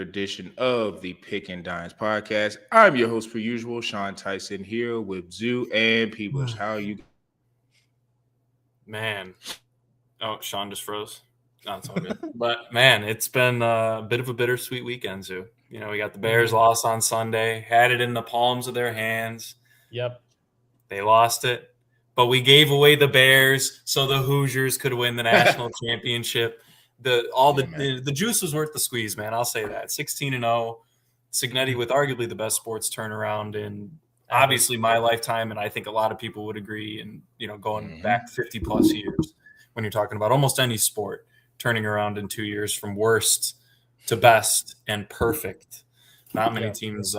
another edition of the Pick and Dines podcast. I'm your host, per usual, Sean Tyson, here with Zoo and Peebush. How are you? Man. Oh, Sean just froze. No, it's all good. But, man, it's been a bit of a bittersweet weekend, Zoo. You know, we got the Bears lost on Sunday, had it in the palms of their hands. Yep. They lost it. But we gave away the Bears so the Hoosiers could win the national championship. The juice was worth the squeeze, man. I'll say that. 16-0. Signetti with arguably the best sports turnaround in obviously my lifetime, and I think a lot of people would agree. And going back 50 plus years, when you're talking about almost any sport turning around in 2 years from worst to best and perfect. Not many teams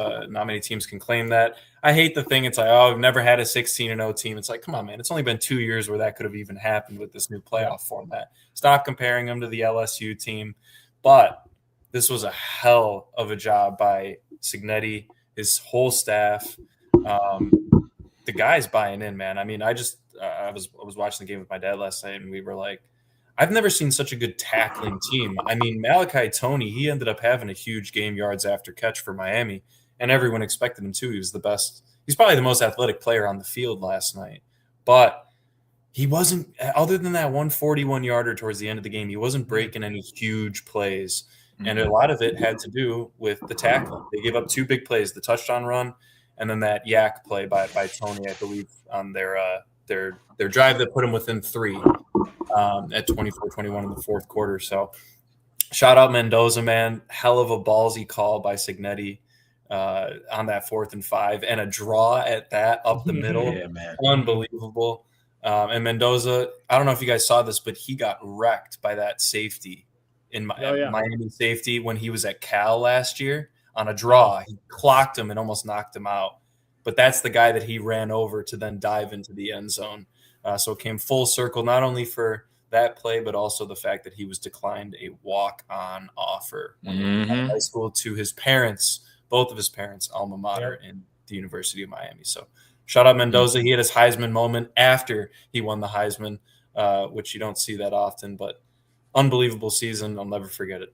can claim that. I hate the thing. It's like, oh, I've never had a 16-0 team. It's like, come on, man. It's only been 2 years where that could have even happened with this new playoff format. Stop comparing them to the LSU team. But this was a hell of a job by Signetti, his whole staff. The guys buying in, man. I mean, I was watching the game with my dad last night, and we were like, I've never seen such a good tackling team. I mean, Malachi Toney, he ended up having a huge game yards after catch for Miami, and everyone expected him to. He was the best. He's probably the most athletic player on the field last night. But he wasn't, other than that 141-yarder towards the end of the game, he wasn't breaking any huge plays. And a lot of it had to do with the tackling. They gave up two big plays, the touchdown run and then that yak play by Toney, I believe, on their drive that put them within 3 at 24-21 in the fourth quarter. So shout out Mendoza, man. Hell of a ballsy call by Signetti on that 4th and 5 and a draw at that up the middle. Yeah, man. Unbelievable. And Mendoza, I don't know if you guys saw this, but he got wrecked by that safety in Miami safety when he was at Cal last year on a draw. He clocked him and almost knocked him out. But that's the guy that he ran over to then dive into the end zone. So it came full circle, not only for that play, but also the fact that he was declined a walk-on offer when he went to high school to his parents, both of his parents' alma mater in the University of Miami. So shout out Mendoza. He had his Heisman moment after he won the Heisman, which you don't see that often, but unbelievable season. I'll never forget it.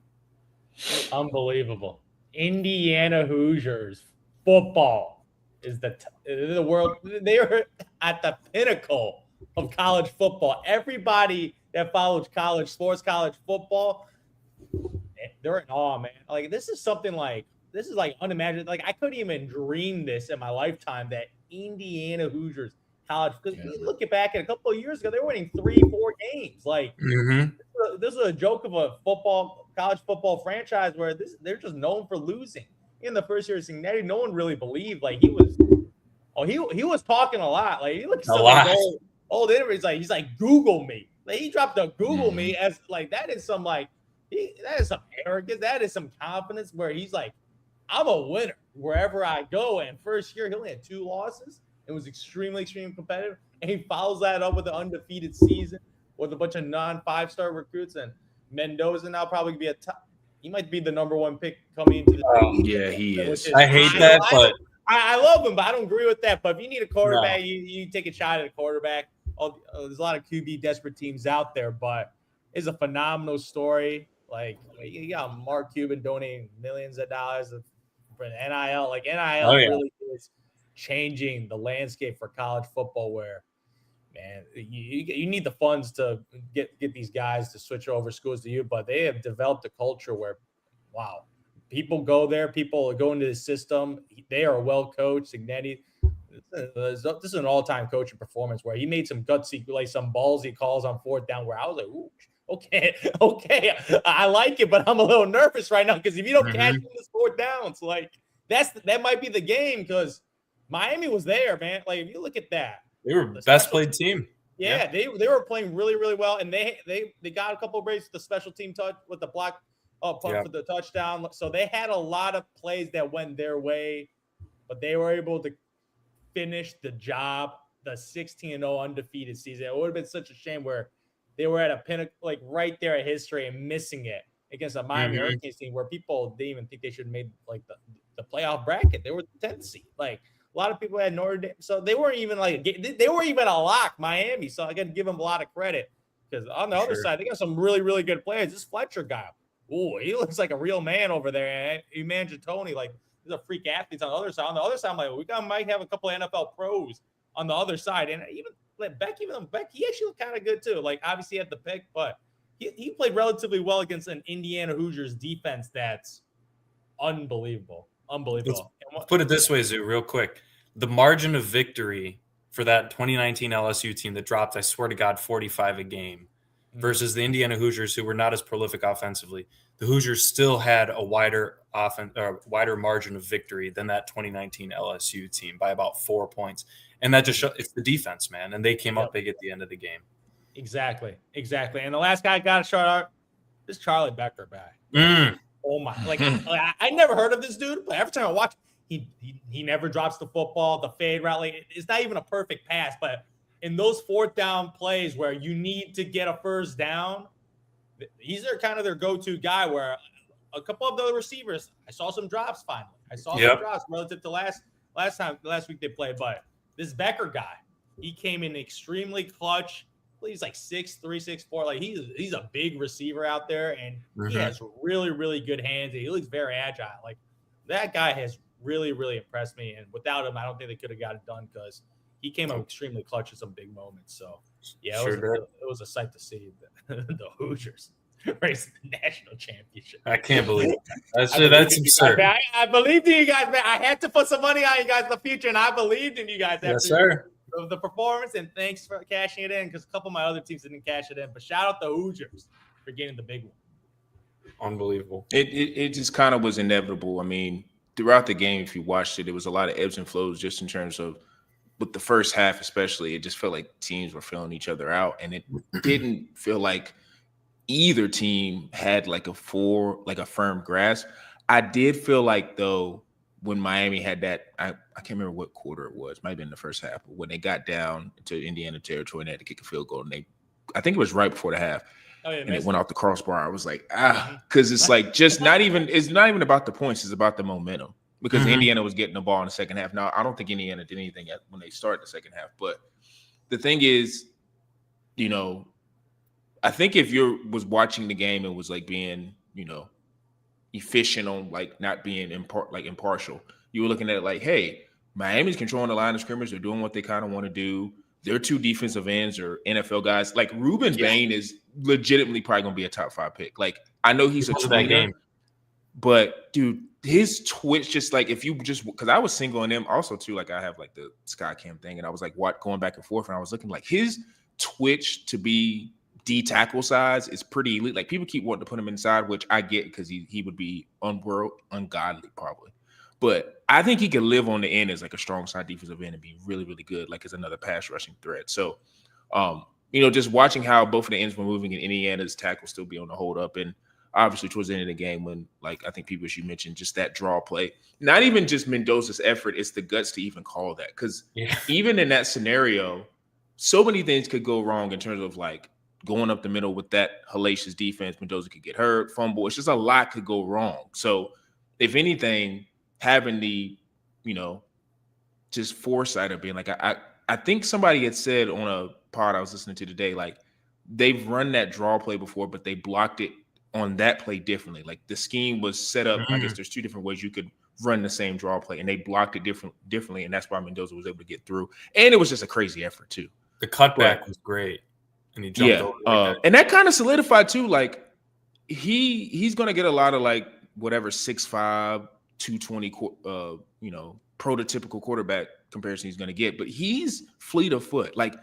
Unbelievable. Indiana Hoosiers football is the world. They are at the pinnacle of college football. Everybody that follows college sports, college football, they're in awe, man. Like this is unimaginable. Like I couldn't even dream this in my lifetime that Indiana Hoosiers college. Because we look back at a couple of years ago, they were winning 3-4 games. Like this is a joke of a college football franchise where they're just known for losing. In the first year of Signetti, no one really believed. Like he was talking a lot. Like he looks old interviews. Like he's like, Google me. Like he dropped a Google me as like that is some arrogance. That is some confidence where he's like, I'm a winner wherever I go. And first year he only had 2 losses. It was extremely competitive, and he follows that up with an undefeated season with a bunch of non-5-star recruits. And Mendoza now probably be he might be the number 1 pick coming into the yeah, he is. I hate that, but I love him, but I don't agree with that. But if you need a quarterback, you take a shot at a quarterback. There's a lot of QB desperate teams out there, but it's a phenomenal story. Like you got Mark Cuban donating millions of dollars for an NIL. Like NIL really is changing the landscape for college football. Where man, you need the funds to get these guys to switch over schools to you, but they have developed a culture where, wow, people go there, people go into the system. They are well coached. Signetti, this is an all-time coaching performance where he made some gutsy, like some ballsy calls on 4th down where I was like, ooh, okay, I like it, but I'm a little nervous right now because if you don't catch this 4th downs, like that might be the game because Miami was there, man. Like if you look at that. They were the best played team. Yeah, they were playing really, really well, and they got a couple of breaks with the special team touch with the block punt for the touchdown. So they had a lot of plays that went their way, but they were able to finish the job. The 16-0 undefeated season. It would have been such a shame where they were at a pinnacle, like right there at history, and missing it against a Miami Hurricanes team where people didn't even think they should have made like the playoff bracket. They were the 10th seed, like. A lot of people had Notre Dame, so they weren't even they were even a lock, Miami. So I got to give them a lot of credit because on the other side, they got some really, really good players. This Fletcher guy, ooh, he looks like a real man over there. And Iman Tony, like, he's a freak athlete on the other side. On the other side, I'm like, might have a couple of NFL pros on the other side. And even like Beck, he actually looked kind of good too. Like, obviously he had the pick, but he played relatively well against an Indiana Hoosiers defense that's unbelievable. Unbelievable. Let's put it this way, Zoo, real quick. The margin of victory for that 2019 LSU team that dropped, I swear to God, 45 a game versus the Indiana Hoosiers, who were not as prolific offensively. The Hoosiers still had a wider margin of victory than that 2019 LSU team by about 4 points. And that just it's the defense, man. And they came up big at the end of the game. Exactly. And the last guy I got to shout out is Charlie Becker back. Oh my! Like I never heard of this dude, but every time I watch, he never drops the football. The fade route, like, it's not even a perfect pass, but in those 4th down plays where you need to get a first down, he's their go-to guy. Where a couple of the receivers, I saw some drops finally. I saw some drops relative to last week they played, but this Becker guy, he came in extremely clutch. He's like 6'3", 6'4". Like he's a big receiver out there, and he has really, really good hands. And he looks very agile. Like that guy has really, really impressed me. And without him, I don't think they could have got it done because he came up extremely clutch in some big moments. So yeah, it was a sight to see the Hoosiers race the national championship. I can't believe it. That's absurd. I believed in you guys, man. I had to put some money on you guys in the future, and I believed in you guys. Yes, sir. Of the performance, and thanks for cashing it in because a couple of my other teams didn't cash it in. But shout out the Hoosiers for getting the big one. Unbelievable. It just kind of was inevitable. I mean, throughout the game, if you watched it, it was a lot of ebbs and flows just in terms of with the first half, especially. It just felt like teams were filling each other out, and it didn't feel like either team had like a firm grasp. I did feel like though, when Miami had that, I can't remember what quarter it was. Might have been the first half. But when they got down to Indiana territory and they had to kick a field goal, and I think it was right before the half, and it went off the crossbar. I was like, because it's like it's not even about the points. It's about the momentum because Indiana was getting the ball in the second half. Now, I don't think Indiana did anything when they started the second half. But the thing is, I think if was watching the game and was like being, efficient on like not being impartial, you were looking at it like, hey, Miami's controlling the line of scrimmage. They're doing what they kind of want to do. Their 2 defensive ends are NFL guys. Like Ruben Bain is legitimately probably going to be a top 5 pick. Like I know he's a tweener, but dude, his twitch just like because I was singling him also too. Like I have like the Sky Cam thing, and I was like going back and forth, and I was looking like his twitch to be D tackle size is pretty elite. Like people keep wanting to put him inside, which I get because he would be ungodly probably. But I think he could live on the end as like a strong side defensive end and be really, really good, like as another pass rushing threat. So, just watching how both of the ends were moving and Indiana's tackle still be on the hold up. And obviously towards the end of the game when, like, I think people, as you mentioned, just that draw play, not even just Mendoza's effort, it's the guts to even call that. Because even in that scenario, so many things could go wrong in terms of like going up the middle with that hellacious defense. Mendoza could get hurt, fumble. It's just a lot could go wrong. So if anything, having the, just foresight of being like, I think somebody had said on a pod I was listening to today, like they've run that draw play before, but they blocked it on that play differently. Like the scheme was set up. I guess there's 2 different ways you could run the same draw play, and they blocked it differently. And that's why Mendoza was able to get through. And it was just a crazy effort too. The cutback was great. And he jumped over. And that kind of solidified too. Like he's going to get a lot of like whatever 6'5", 220, prototypical quarterback comparison he's going to get, but he's fleet of foot. Like,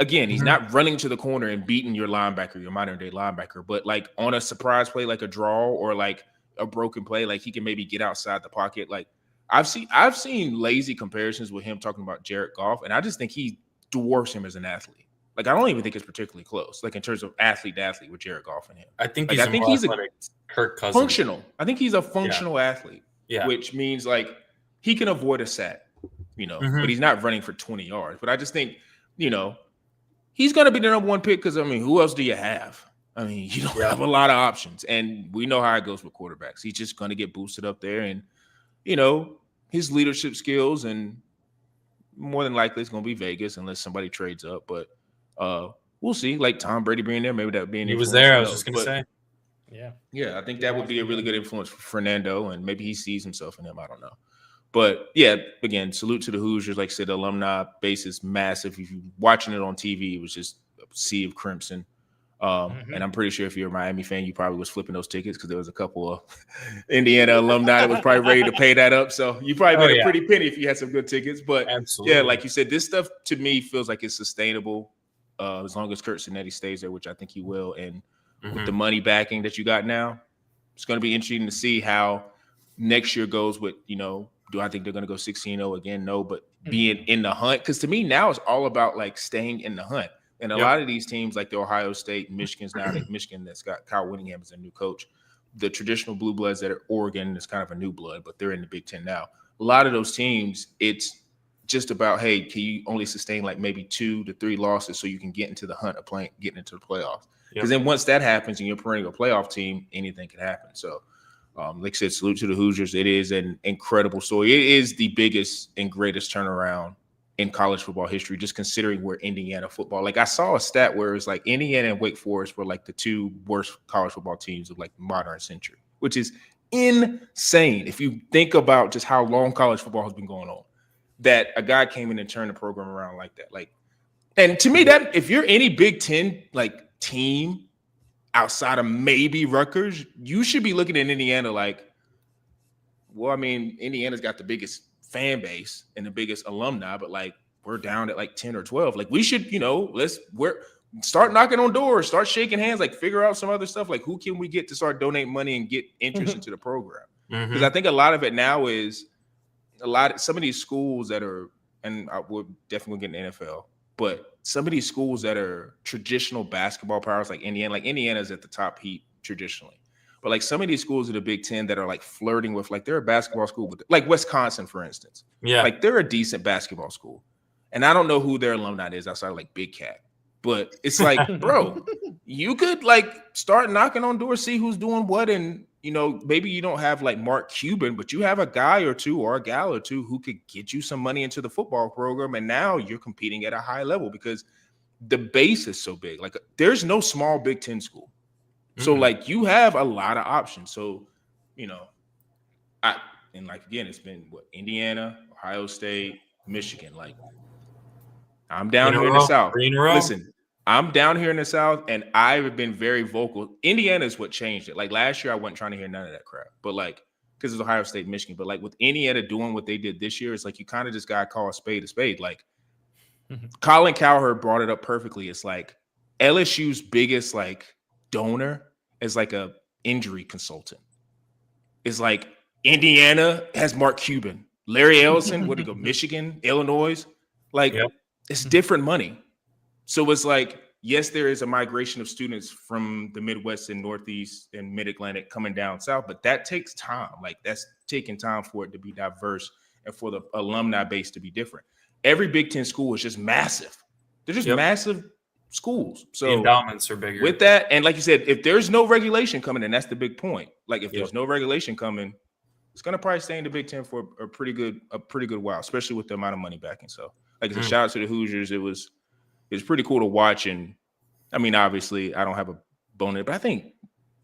again, he's not running to the corner and beating your linebacker, your modern day linebacker, but like on a surprise play, like a draw or like a broken play, like he can maybe get outside the pocket. Like I've seen lazy comparisons with him talking about Jared Goff, and I just think he dwarfs him as an athlete. Like, I don't even think it's particularly close, like in terms of athlete to athlete with Jared Goff and him. I think like, he's a Kirk Cousins. Functional. I think he's a functional athlete. Yeah. Which means like he can avoid a sack, but he's not running for 20 yards. But I just think, he's going to be the number 1 pick because, I mean, who else do you have? I mean, you don't have a lot of options. And we know how it goes with quarterbacks. He's just going to get boosted up there. And, his leadership skills, and more than likely it's going to be Vegas unless somebody trades up. But we'll see. Like Tom Brady being there, maybe that being he was there. I was just going to say. Yeah, I think that would be a really good influence for Fernando, and maybe he sees himself in him. I don't know. But yeah, again, salute to the Hoosiers. Like I said, the alumni base is massive. If you're watching it on TV, it was just a sea of crimson. And I'm pretty sure if you're a Miami fan, you probably was flipping those tickets because there was a couple of Indiana alumni that was probably ready to pay that up. So you probably made a pretty penny if you had some good tickets. But absolutely, yeah, like you said, this stuff to me feels like it's sustainable as long as Kurt Cinetti stays there, which I think he will. And with the money backing that you got now, it's going to be interesting to see how next year goes with, do I think they're going to go 16-0 again? No, but being in the hunt. Because to me now it's all about like staying in the hunt. And a lot of these teams like the Ohio State, Michigan's now like Michigan that's got Kyle Whittingham as their new coach. The traditional blue bloods that are Oregon is kind of a new blood, but they're in the Big Ten now. A lot of those teams, it's just about, hey, can you only sustain like maybe 2 to 3 losses so you can get into the hunt of getting into the playoffs? Because then once that happens and you're a perennial playoff team, anything can happen. So, like I said, salute to the Hoosiers. It is an incredible story. It is the biggest and greatest turnaround in college football history, just considering where Indiana football, like I saw a stat where it's like Indiana and Wake Forest were like the 2 worst college football teams of like the modern century, which is insane. If you think about just how long college football has been going on, that a guy came in and turned the program around like that. Like, and to me, that if you're any Big Ten like team outside of maybe Rutgers, you should be looking at Indiana like, well, I mean, Indiana's got the biggest fan base and the biggest alumni, but like we're down at like 10 or 12. Like we should, start knocking on doors, start shaking hands, like figure out some other stuff. Like who can we get to start donating money and get interest into the program? Because I think a lot of it now is some of these schools that are, and we're definitely getting the NFL, but some of these schools that are traditional basketball powers like Indiana's at the top heat traditionally. But like some of these schools in the Big Ten that are like flirting with, like they're a basketball school, with like Wisconsin, for instance. Yeah. Like they're a decent basketball school. And I don't know who their alumni is outside of like Big Cat. But it's like, bro, you could like start knocking on doors, see who's doing what. And, maybe you don't have like Mark Cuban, but you have a guy or two or a gal or two who could get you some money into the football program. And now you're competing at a high level because the base is so big. Like there's no small Big Ten school. So like you have a lot of options. So, again, it's been Indiana, Ohio State, Michigan. Like I'm down here in the South. Listen, I'm down here in the South and I've been very vocal. Indiana is what changed it. Like last year, I wasn't trying to hear none of that crap, but like, because it's Ohio State, Michigan, but like with Indiana doing what they did this year, it's like, you kind of just got to call a spade a spade. Like Colin Cowherd brought it up perfectly. It's like LSU's biggest like donor is like a injury consultant. It's like Indiana has Mark Cuban, Larry Ellison, what do you go, Michigan, Illinois, like it's different money. So it's like, yes, there is a migration of students from the Midwest and Northeast and Mid-Atlantic coming down South, but that takes time. Like that's taking time for it to be diverse and for the alumni base to be different. Every Big Ten school is just massive. They're just massive schools. So the endowments are bigger. With that, and like you said, if there's no regulation coming in, that's the big point. Like if there's no regulation coming, it's gonna probably stay in the Big Ten for a pretty good while, especially with the amount of money backing. So like I said, shout out to the Hoosiers. It was pretty cool to watch. And I mean, obviously I don't have a bone in it, but I think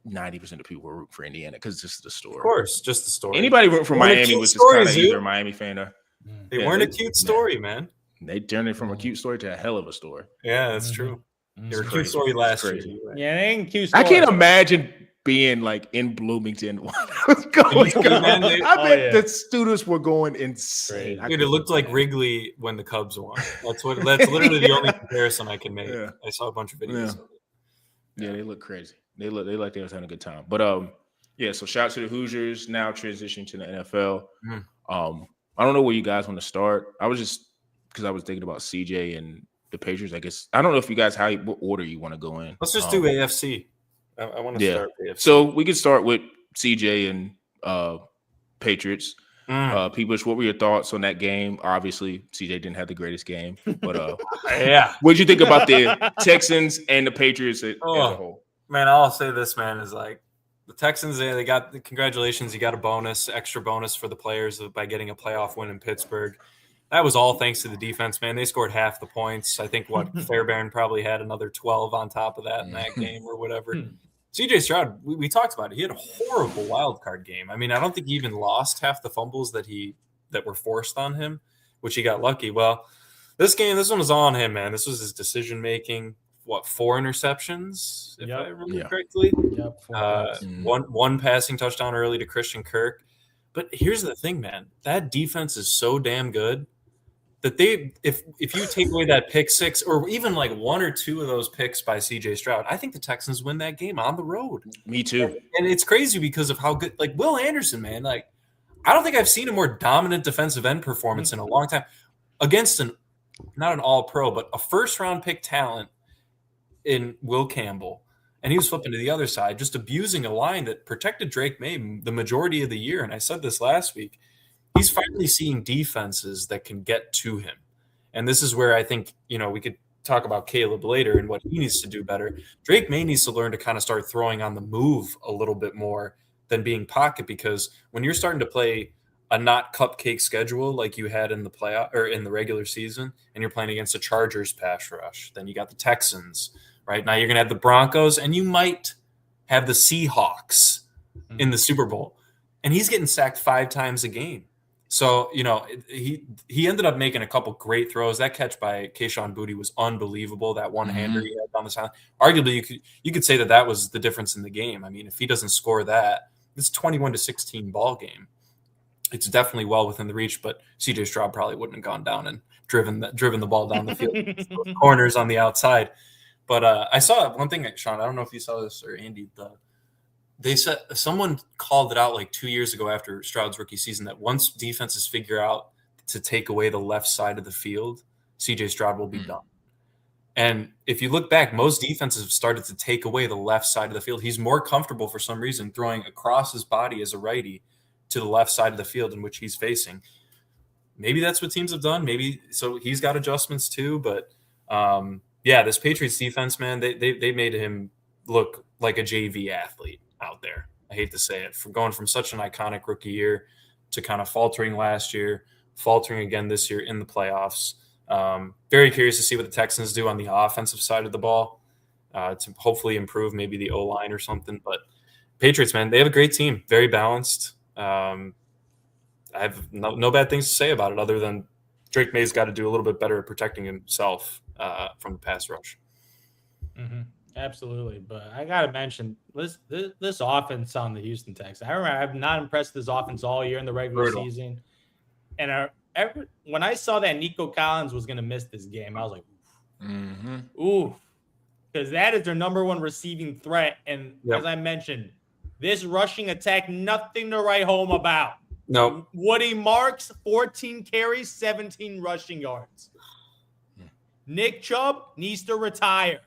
90% of people were rooting for Indiana because it's just the story. Of course, just the story. Anybody rooting for Miami was just kind of either a Miami fan or they weren't a cute story, man. They turned it from a cute story to a hell of a story. Yeah, that's true. They were a cute story last year. Yeah, they ain't cute story. I can't imagine being like in Bloomington when I was going. I bet the students were going insane. Dude, it looked like Wrigley when the Cubs won. That's literally the only comparison I can make. Yeah. I saw a bunch of videos of it. Yeah, they look crazy. They look like they was having a good time. But so shout out to the Hoosiers, now transitioning to the NFL. I don't know where you guys want to start. I was just because I was thinking about CJ and the Patriots. I guess I don't know if you guys what order you want to go in. Let's just do AFC. I want to start AFC. So we could start with CJ and Patriots. Peebush, what were your thoughts on that game? Obviously, CJ didn't have the greatest game, but what did you think about the Texans and the Patriots as a whole? Man, I'll say this, man, is like the Texans, they got the congratulations. You got a extra bonus for the players by getting a playoff win in Pittsburgh. That was all thanks to the defense, man. They scored half the points. I think Fairbairn probably had another 12 on top of that in that game or whatever. CJ Stroud, we talked about it. He had a horrible wild card game. I mean, I don't think he even lost half the fumbles that were forced on him, which he got lucky. Well, this one was all on him, man. This was his decision making. What, 4 interceptions, if I remember correctly? Yep. One passing touchdown early to Christian Kirk. But here's the thing, man. That defense is so damn good that if you take away that pick 6 or even like 1 or 2 of those picks by CJ Stroud, I think the Texans win that game on the road. Me too. And it's crazy because of how good, like Will Anderson, man. Like, I don't think I've seen a more dominant defensive end performance in a long time against not an all-pro, but a first-round pick talent in Will Campbell. And he was flipping to the other side, just abusing a line that protected Drake May the majority of the year. And I said this last week. He's finally seeing defenses that can get to him. And this is where I think, we could talk about Caleb later and what he needs to do better. Drake May needs to learn to kind of start throwing on the move a little bit more than being pocket, because when you're starting to play a not cupcake schedule like you had in the playoff or in the regular season, and you're playing against the Chargers pass rush, then you got the Texans, right? Now you're going to have the Broncos, and you might have the Seahawks in the Super Bowl. And he's getting sacked 5 times a game. So, he ended up making a couple great throws. That catch by Kayshon Boutte was unbelievable. That one-hander he had down the sideline. Arguably, you could say that was the difference in the game. I mean, if he doesn't score that, it's a 21-16 ball game. It's definitely well within the reach, but CJ Stroud probably wouldn't have gone down and driven the ball down the field, corners on the outside. But I saw one thing, Sean. I don't know if you saw this or Andy. They said someone called it out like 2 years ago after Stroud's rookie season that once defenses figure out to take away the left side of the field, CJ Stroud will be done. And if you look back, most defenses have started to take away the left side of the field. He's more comfortable for some reason throwing across his body as a righty to the left side of the field in which he's facing. Maybe that's what teams have done. Maybe so he's got adjustments too. But this Patriots defense, man, they made him look like a JV athlete out there. I hate to say it, from going from such an iconic rookie year to kind of faltering last year, faltering again this year in the playoffs. Very curious to see what the Texans do on the offensive side of the ball to hopefully improve maybe the O-line or something. But Patriots, man, they have a great team, very balanced. I have no bad things to say about it other than Drake May's got to do a little bit better at protecting himself from the pass rush. Mm-hmm. Absolutely, but I gotta mention this offense on the Houston Texans. I remember I've not impressed this offense all year in the regular season, and when I saw that Nico Collins was gonna miss this game, I was like, ooh, because that is their number one receiving threat. And as I mentioned, this rushing attack, nothing to write home about. No, Woody Marks, 14 carries, 17 rushing yards. Nick Chubb needs to retire.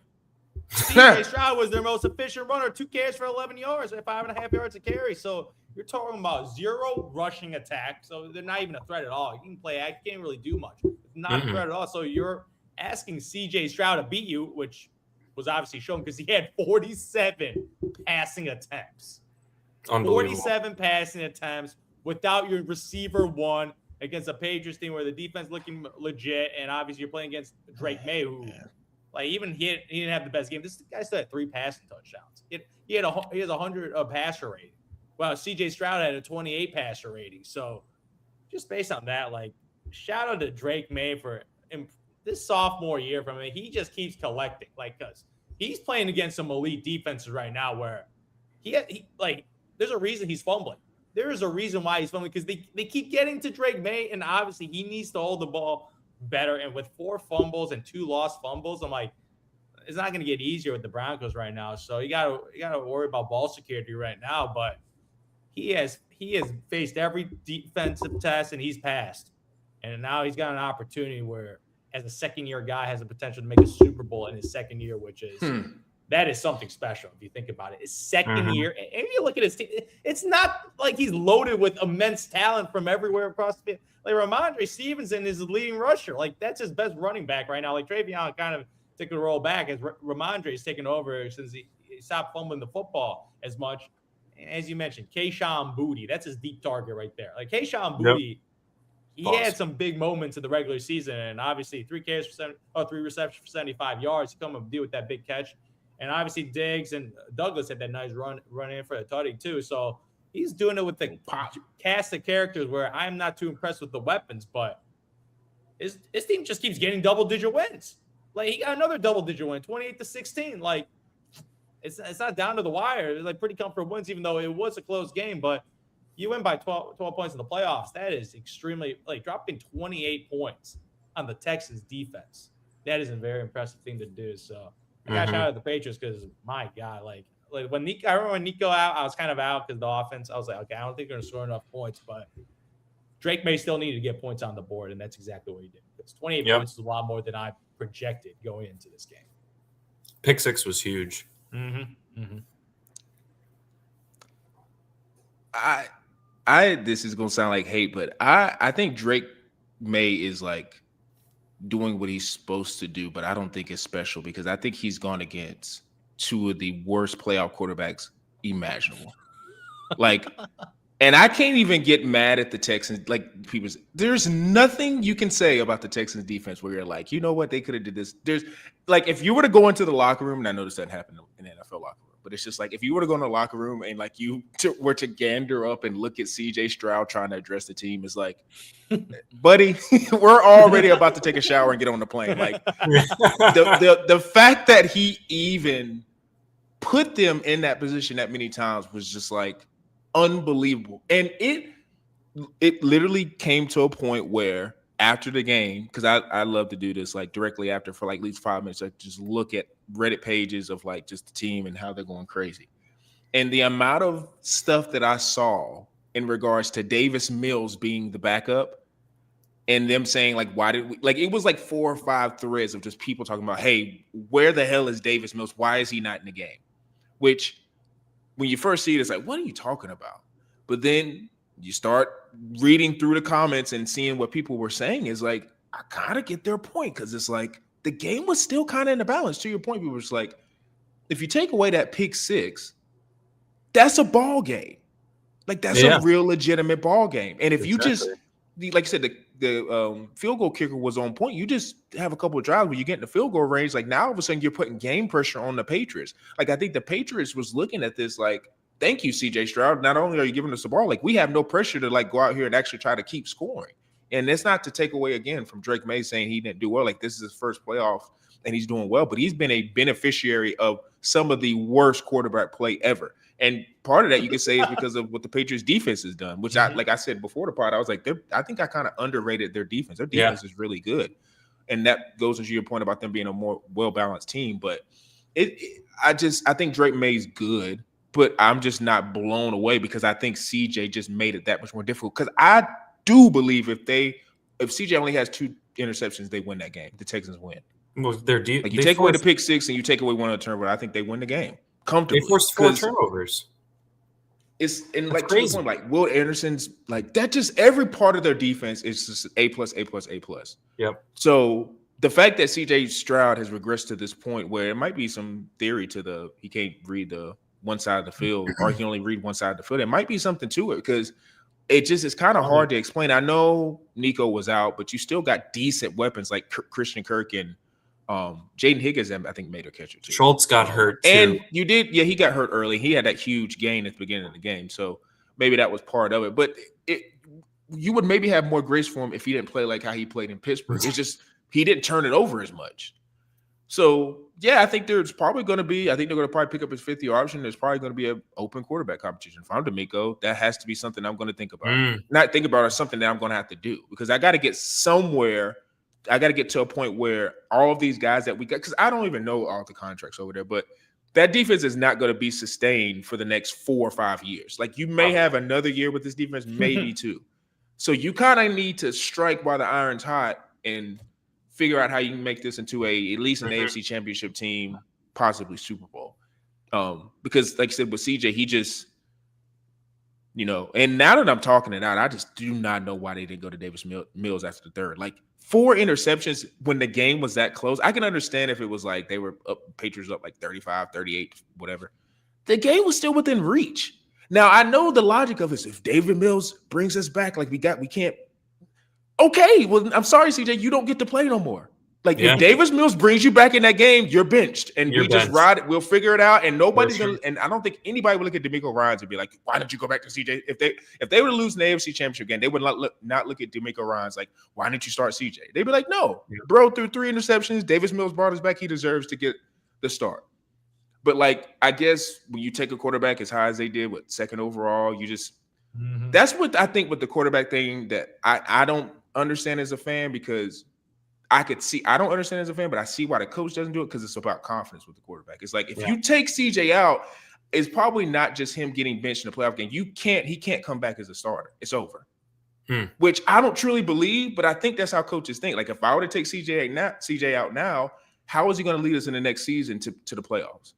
CJ Stroud was their most efficient runner, 2 carries for 11 yards and 5.5 yards a carry. So you're talking about 0 rushing attack. So they're not even a threat at all. You can play, you can't really do much. It's not a threat at all. So you're asking CJ Stroud to beat you, which was obviously shown because he had 47 passing attempts. 47 passing attempts without your receiver one against a Patriots team where the defense looking legit, and obviously you're playing against Drake May, who even he didn't have the best game. This guy still had 3 passing touchdowns. He has 100 passer rating. Well, CJ Stroud had a 28 passer rating. So just based on that, shout out to Drake May for this sophomore year from him. He just keeps collecting, because he's playing against some elite defenses right now where there's a reason he's fumbling. There is a reason why he's fumbling, because they keep getting to Drake May, and obviously he needs to hold the ball better. And with 4 fumbles and 2 lost fumbles, I'm like, it's not going to get easier with the Broncos right now. So you gotta worry about ball security right now. But he has faced every defensive test and he's passed. And now he's got an opportunity where, as a second-year guy, has the potential to make a Super Bowl in his second year, which is that is something special if you think about it. His second year, and you look at his team, it's not like he's loaded with immense talent from everywhere across the field. Like Ramondre Stevenson is the leading rusher. That's his best running back right now. Travion kind of took a roll back as Ramondre has taken over since he stopped fumbling the football as much. As you mentioned, Kayshon Boutte, that's his deep target right there. Kayshon Boutte, he had some big moments in the regular season, and obviously 3 receptions for 75 yards to come and deal with that big catch. And obviously Diggs and Douglas had that nice run in for the tutty too. So he's doing it with the cast of characters where I'm not too impressed with the weapons, but his team just keeps getting double-digit wins. Like, he got another double-digit win, 28-16. Like, it's not down to the wire. It's like pretty comfortable wins, even though it was a close game. But you win by 12 points in the playoffs. That is extremely, like, dropping 28 points on the Texans defense. That is a very impressive thing to do. So I got shout out to the Patriots because, my God, like when Nico, I remember when Nico out, I was kind of out because the offense, I was like, okay, I don't think they're going to score enough points, but Drake May still needed to get points on the board, and that's exactly what he did. Because 28 points is a lot more than I projected going into this game. Pick six was huge. This is gonna sound like hate, but I think Drake May is like doing what he's supposed to do, but I don't think it's special because I think he's gone against two of the worst playoff quarterbacks imaginable. Like, and I can't even get mad at the Texans. Like, there's nothing you can say about the Texans defense where you're like, you know what, they could have did this. There's like, if you were to go into the locker room, and I know this doesn't happen in the NFL locker room, but it's just like if you were to go in the locker room and like you were to gander up and look at CJ Stroud trying to address the team, is like, buddy, we're already about to take a shower and get on the plane. Like the fact that he even put them in that position that many times was just like unbelievable. And it literally came to a point where after the game, because I love to do this like directly after for like at least 5 minutes, I just look at Reddit pages of like just the team and how they're going crazy. And the amount of stuff that I saw in regards to Davis Mills being the backup and them saying like, why did we, like, it was like 4 or 5 threads of just people talking about, hey, where the hell is Davis Mills? Why is he not in the game? Which when you first see it, it's like, what are you talking about? But then you start reading through the comments and seeing what people were saying is like, I kind of get their point because it's like the game was still kind of in the balance. To your point, people were just like, if you take away that pick six, that's a ball game. Like that's a real legitimate ball game. And if you just, like I said, the field goal kicker was on point. You just have a couple of drives where you get in the field goal range. Like now all of a sudden you're putting game pressure on the Patriots. Like I think the Patriots was looking at this like, thank you, CJ Stroud. Not only are you giving us the ball, like we have no pressure to like go out here and actually try to keep scoring. And it's not to take away again from Drake May saying he didn't do well. Like this is his first playoff and he's doing well, but he's been a beneficiary of some of the worst quarterback play ever. And part of that you could say is because of what the Patriots defense has done, which I, like I said before the pod, I was like, I think I kind of underrated their defense. Their defense is really good. And that goes into your point about them being a more well-balanced team. But I think Drake May's good, but I'm just not blown away because I think CJ just made it that much more difficult. Because I do believe if CJ only has 2 interceptions, they win that game. The Texans win. Well, like you take away the pick six and you take away one of the turnovers, I think they win the game comfortably. They forced 4 turnovers. It's and like crazy. Point, like Will Anderson's like that. Just every part of their defense is just A+, A+, A+. Yep. So the fact that CJ Stroud has regressed to this point where it might be some theory to he can't read the one side of the field or he can only read one side of the field. There might be something to it because it's kind of hard to explain. I know Nico was out, but you still got decent weapons like Christian Kirk and Jaden Higgins, I think, made a catch or two. Schultz got hurt too. And you did, he got hurt early. He had that huge gain at the beginning of the game, so maybe that was part of it. But you would maybe have more grace for him if he didn't play like how he played in Pittsburgh. It's just he didn't turn it over as much. So yeah, I think there's probably going to be. I think they're going to probably pick up his 5th-year option. There's probably going to be an open quarterback competition. If I'm D'Amico, that has to be something I'm going to think about. Not think about it, something that I'm going to have to do because I got to get somewhere. I got to get to a point where all of these guys that we got, because I don't even know all the contracts over there, but that defense is not going to be sustained for the next 4 or 5 years. Like you may have another year with this defense, maybe 2. So you kind of need to strike while the iron's hot and figure out how you can make this into at least an AFC Championship team, possibly Super Bowl. Because like I said, with CJ, he just, and now that I'm talking it out, I just do not know why they didn't go to Davis Mills after the 3rd. Like 4 interceptions when the game was that close. I can understand if it was like they were up, Patriots up like 35, 38, whatever. The game was still within reach. Now I know the logic of it is if David Mills brings us back, like we can't. Okay, well, I'm sorry, CJ, you don't get to play no more. Like if Davis Mills brings you back in that game, you're benched, and we just ride it. We'll figure it out, and nobody's gonna. And I don't think anybody would look at D'Amico Ryans and be like, "Why don't you go back to CJ?" If they were to lose the AFC Championship game, they would not look at D'Amico Ryans like, "Why didn't you start CJ?" They'd be like, "No, bro, threw 3 interceptions. Davis Mills brought us back. He deserves to get the start." But like, I guess when you take a quarterback as high as they did with 2nd overall, you just that's what I think with the quarterback thing that I don't understand as a fan, because I don't understand as a fan, but I see why the coach doesn't do it, because it's about confidence with the quarterback. It's like if you take CJ out, it's probably not just him getting benched in the playoff game. He can't come back as a starter. It's over. Which I don't truly believe, but I think that's how coaches think. Like if I were to take CJ out now, how is he going to lead us in the next season to the playoffs?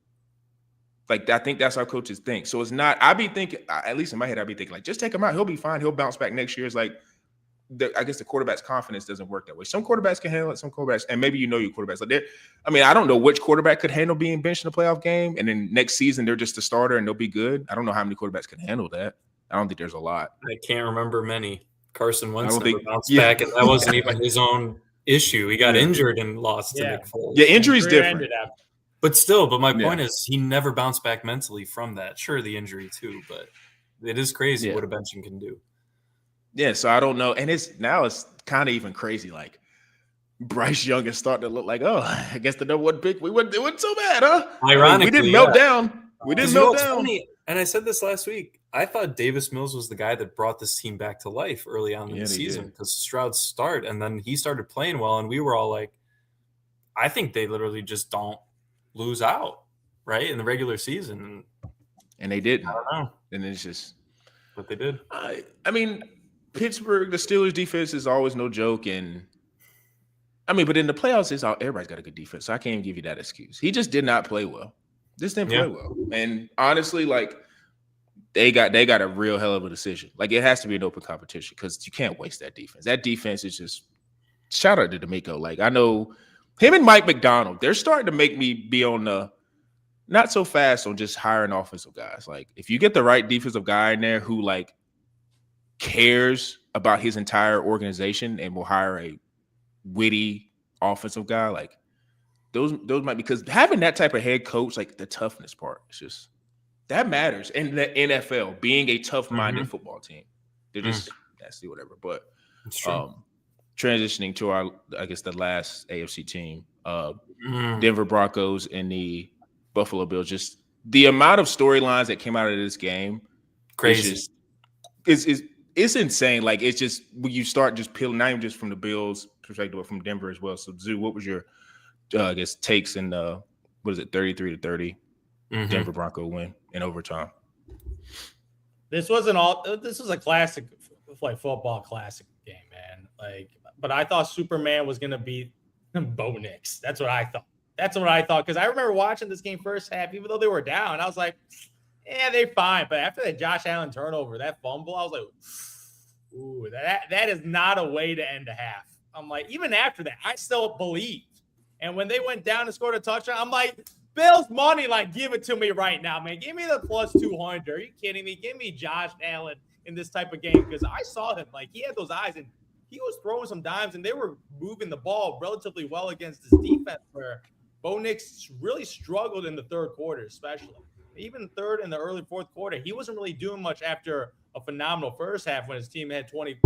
Like I think that's how coaches think. So it's not. I be thinking, at least in my head, I be thinking like, just take him out. He'll be fine. He'll bounce back next year. It's like, I guess the quarterback's confidence doesn't work that way. Some quarterbacks can handle it. Some quarterbacks, and maybe your quarterbacks. Like I don't know which quarterback could handle being benched in a playoff game, and then next season they're just a starter and they'll be good. I don't know how many quarterbacks can handle that. I don't think there's a lot. I can't remember many. Carson Wentz never bounced back, and that wasn't even his own issue. He got injured and lost to Nick Foles. Yeah, injury's different. But my point is he never bounced back mentally from that. Sure, the injury too, but it is crazy what a benching can do. Yeah, so I don't know. And it's kind of even crazy. Like Bryce Young is starting to look like, oh, I guess the number 1 pick, it wasn't so bad, huh? Ironically, we didn't melt down. We didn't melt down. Funny, and I said this last week. I thought Davis Mills was the guy that brought this team back to life early on in the season, because Stroud's start, and then he started playing well, and we were all like, I think they literally just don't lose out, right, in the regular season. And they didn't. I don't know. And it's just – but they did. I mean – Pittsburgh, the Steelers defense is always no joke. And but in the playoffs, everybody's got a good defense. So I can't even give you that excuse. He just did not play well. Just didn't play well. And honestly, like they got a real hell of a decision. Like it has to be an open competition, because you can't waste that defense. That defense is just, shout out to D'Amico. Like I know him and Mike McDonald, they're starting to make me be on the not so fast on just hiring offensive guys. Like if you get the right defensive guy in there who like cares about his entire organization and will hire a witty offensive guy, like those might, because having that type of head coach, like the toughness part, it's just that matters in the NFL, being a tough-minded football team. They're just nasty, whatever. But transitioning to our, I guess, the last AFC team, Denver Broncos and the Buffalo Bills, just the amount of storylines that came out of this game, crazy. It's insane. Like it's just when you start just peeling, not even just from the Bills' perspective, but from Denver as well. So, Zoo, what was your, I guess, takes in what is it, 33-30, Denver Bronco win in overtime? This was a classic, like football classic game, man. Like, but I thought Superman was gonna beat Bo Nix. That's what I thought. Because I remember watching this game first half, even though they were down, I was like, yeah, they're fine. But after that Josh Allen turnover, that fumble, I was like, ooh, that is not a way to end a half. I'm like, even after that, I still believed. And when they went down and scored a touchdown, I'm like, Bills money, like, give it to me right now, man. Give me the plus 200. Are you kidding me? Give me Josh Allen in this type of game, because I saw him. Like, he had those eyes, and he was throwing some dimes, and they were moving the ball relatively well against this defense, where Bo Nix really struggled in the third quarter, especially. Even third and the early fourth quarter, he wasn't really doing much after a phenomenal first half when his team had 20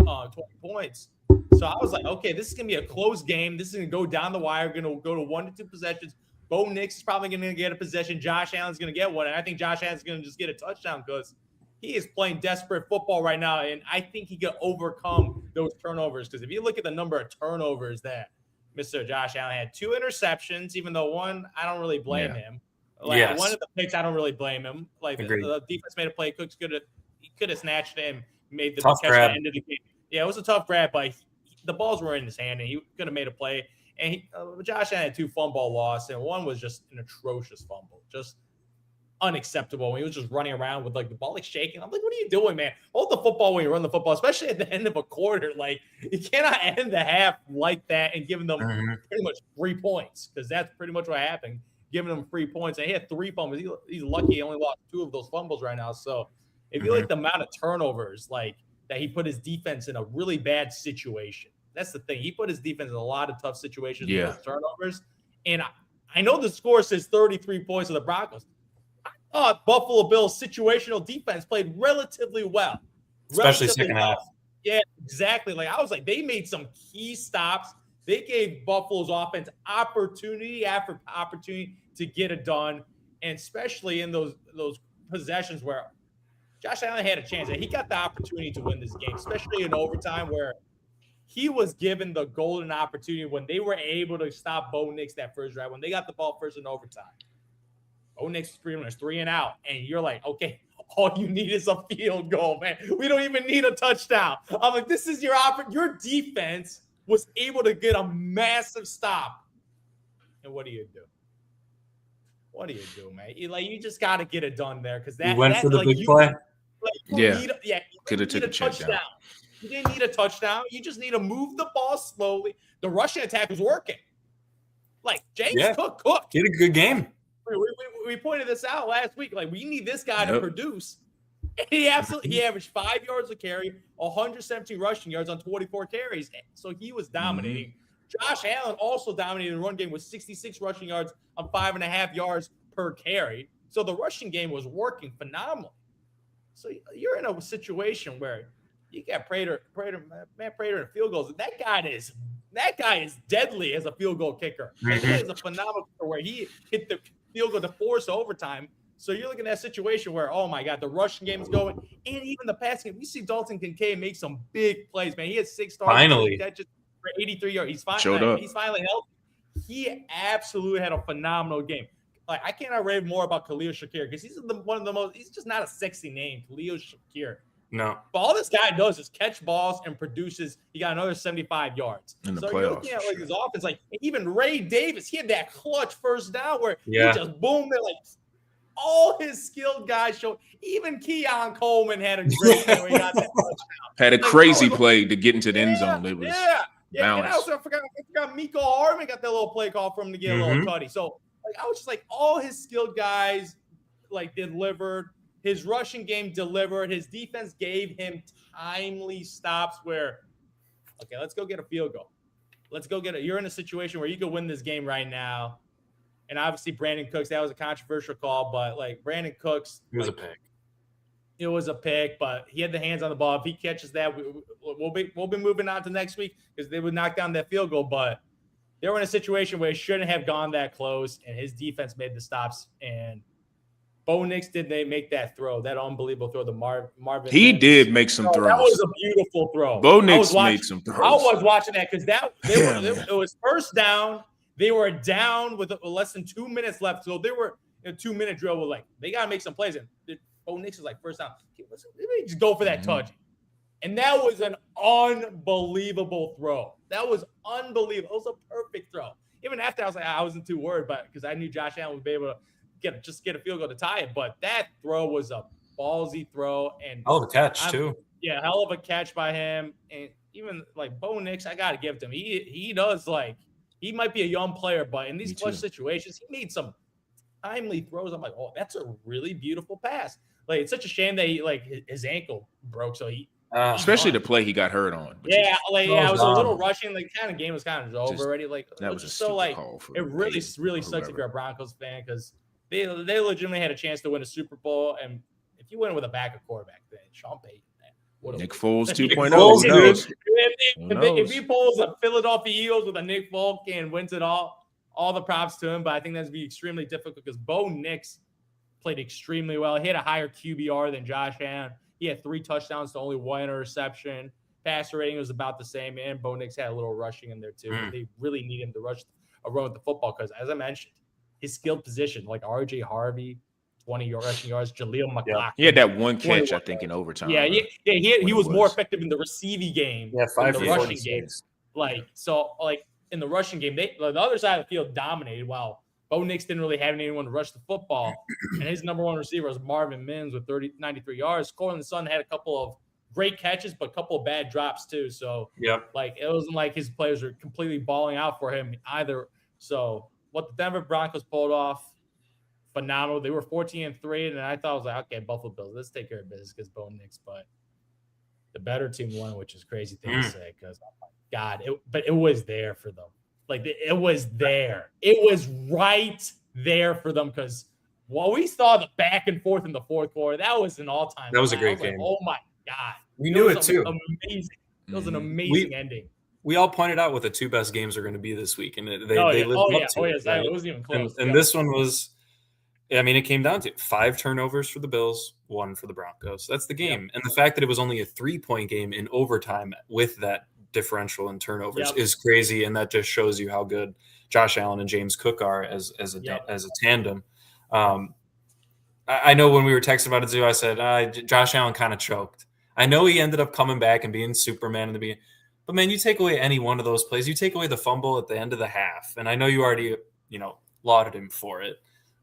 points. So I was like, okay, this is going to be a close game. This is going to go down the wire. Going to go to 1 to 2 possessions. Bo Nix is probably going to get a possession. Josh Allen's going to get one. And I think Josh Allen's going to just get a touchdown, because he is playing desperate football right now. And I think he can overcome those turnovers. Because if you look at the number of turnovers that Mr. Josh Allen had, 2 interceptions, even though one, I don't really blame him. Like one of the picks, I don't really blame him. Like the defense made a play. Cooks could have snatched it and made the catch at the end of the game. Yeah, it was a tough grab, but the balls were in his hand, and he could have made a play. And Josh Allen had 2 fumble loss, and one was just an atrocious fumble, just unacceptable. He was just running around with like the ball like shaking. I'm like, what are you doing, man? Hold the football when you run the football, especially at the end of a quarter. Like, you cannot end the half like that and giving them pretty much 3 points, because that's pretty much what happened. Giving them 3 points, and he had 3 fumbles. He's lucky he only lost 2 of those fumbles right now. So if you like the amount of turnovers, like that he put his defense in a really bad situation, That's the thing. He put his defense in a lot of tough situations Yeah. with turnovers. And I know the score says 33 points of the Broncos. I thought Buffalo Bills' situational defense played relatively well. Especially second half. Yeah, exactly. Like I was like, they made some key stops. They gave Buffalo's offense opportunity after opportunity to get it done, and especially in those possessions where Josh Allen had a chance. And he got the opportunity to win this game, especially in overtime where he was given the golden opportunity when they were able to stop Bo Nix that first drive. When they got the ball first in overtime, Bo Nix screaming, 3 and out. And you're like, okay, all you need is a field goal, man. We don't even need a touchdown. I'm like, this is your defense was able to get a massive stop. And what do you do? What do you do, man? You just got to get it done there because that went for the big play. Could have took a touchdown. You didn't need a touchdown. You just need to move the ball slowly. The rushing attack was working. Like James Cook did a good game. We pointed this out last week. Like we need this guy to produce. And he averaged 5 yards a carry, 117 rushing yards on 24 carries. So he was dominating. Josh Allen also dominated the run game with 66 rushing yards on 5.5 yards per carry. So the rushing game was working phenomenally. So you're in a situation where you got Matt Prater in field goals. That guy is deadly as a field goal kicker. That guy is a phenomenal kicker where he hit the field goal to force overtime. So you're looking at a situation where, oh my God, the rushing game is going, and even the passing game. We see Dalton Kincaid make some big plays, man. He had 6 targets. Finally. That just for 83 yards. He's fine. Showed up. He's finally healthy. He absolutely had a phenomenal game. Like I cannot rave more about Khalil Shakir because he's one of the most. He's just not a sexy name, Khalil Shakir. No. But all this guy does is catch balls and produces. He got another 75 yards. In the so playoffs, you're looking at his offense, like even Ray Davis, he had that clutch first down where he just boomed it. Like all his skilled guys showed. Even Keon Coleman had a great game where he got that touchdown. Had a crazy play to get into the end zone. It was And I also forgot Miko Hardman got that little play call for him to get a little tutty. So I was just like, all his skilled guys delivered. His rushing game delivered. His defense gave him timely stops where, okay, let's go get a field goal. Let's go get it. You're in a situation where you could win this game right now. And obviously, Brandon Cooks, that was a controversial call, but Brandon Cooks. It was a pick. It was a pick, but he had the hands on the ball. If he catches that, we'll be moving on to next week because they would knock down that field goal. But they were in a situation where it shouldn't have gone that close, and his defense made the stops. And Bo Nix did they make that throw, that unbelievable throw to Marvin. He did make some throws. That was a beautiful throw. Bo Nix made some throws. I was watching that because it was first down. They were down with less than 2 minutes left, so they were in a 2-minute drill. They got to make some plays, and Bo Nix is first down. Let me just go for that touch. And that was an unbelievable throw. That was unbelievable. It was a perfect throw. Even after I wasn't too worried, but because I knew Josh Allen would be able to get a field goal to tie it. But that throw was a ballsy throw, and hell of a catch too. Yeah, hell of a catch by him. And even Bo Nix, I gotta give it to him. He does he might be a young player, but in these clutch situations, he made some timely throws. I'm like, oh, that's a really beautiful pass. It's such a shame that he his ankle broke, so he. Especially the play he got hurt on. It was a little rushing. Game was kind of over already. That was just so it really sucks if you're a Broncos fan because they legitimately had a chance to win a Super Bowl, and if you win with a backup quarterback, then Sean Payton, man, Nick Foles 2.0. If he pulls a Philadelphia Eagles with a Nick Folk and wins it all the props to him. But I think that's be extremely difficult because Bo Nix played extremely well. He had a higher QBR than Josh Allen. He had 3 touchdowns to only 1 interception. Passer rating was about the same, and Bo Nix had a little rushing in there too. They really need him to run with the football because, as I mentioned, his skilled position, like R.J. Harvey, 20 rushing yards, Jaleel McLaughlin. He had that one catch, I think, in overtime. Yeah, he was more effective in the receiving game than the rushing game. In the rushing game, the other side of the field dominated while Bo Nix didn't really have anyone to rush the football. And his number one receiver was Marvin Mims with 93 yards. Cortland Sutton had a couple of great catches, but a couple of bad drops too. So, it wasn't like his players were completely balling out for him either. So, what the Denver Broncos pulled off, phenomenal. They were 14-3, and I thought I was like, okay, Buffalo Bills, let's take care of business against Bo Nix. But the better team won, which is a crazy thing to say because God, but it was there for them. Like it was there. It was right there for them because while we saw the back and forth in the fourth quarter, that was an all-time. That was a high. great I was game. Like, oh my God. We knew it too. Amazing. It was an amazing ending. We all pointed out what the two best games are going to be this week, and they lived up to it. Right? It wasn't even close. And this one was, I mean, it came down to 5 turnovers for the Bills, 1 for the Broncos. That's the game. And the fact that it was only a 3-point game in overtime with that differential in turnovers is crazy, and that just shows you how good Josh Allen and James Cook are as a tandem. I know when we were texting about it too, I said Josh Allen kind of choked. I know he ended up coming back and being Superman in the beginning, but man, you take away any one of those plays, you take away the fumble at the end of the half, and I know you already lauded him for it.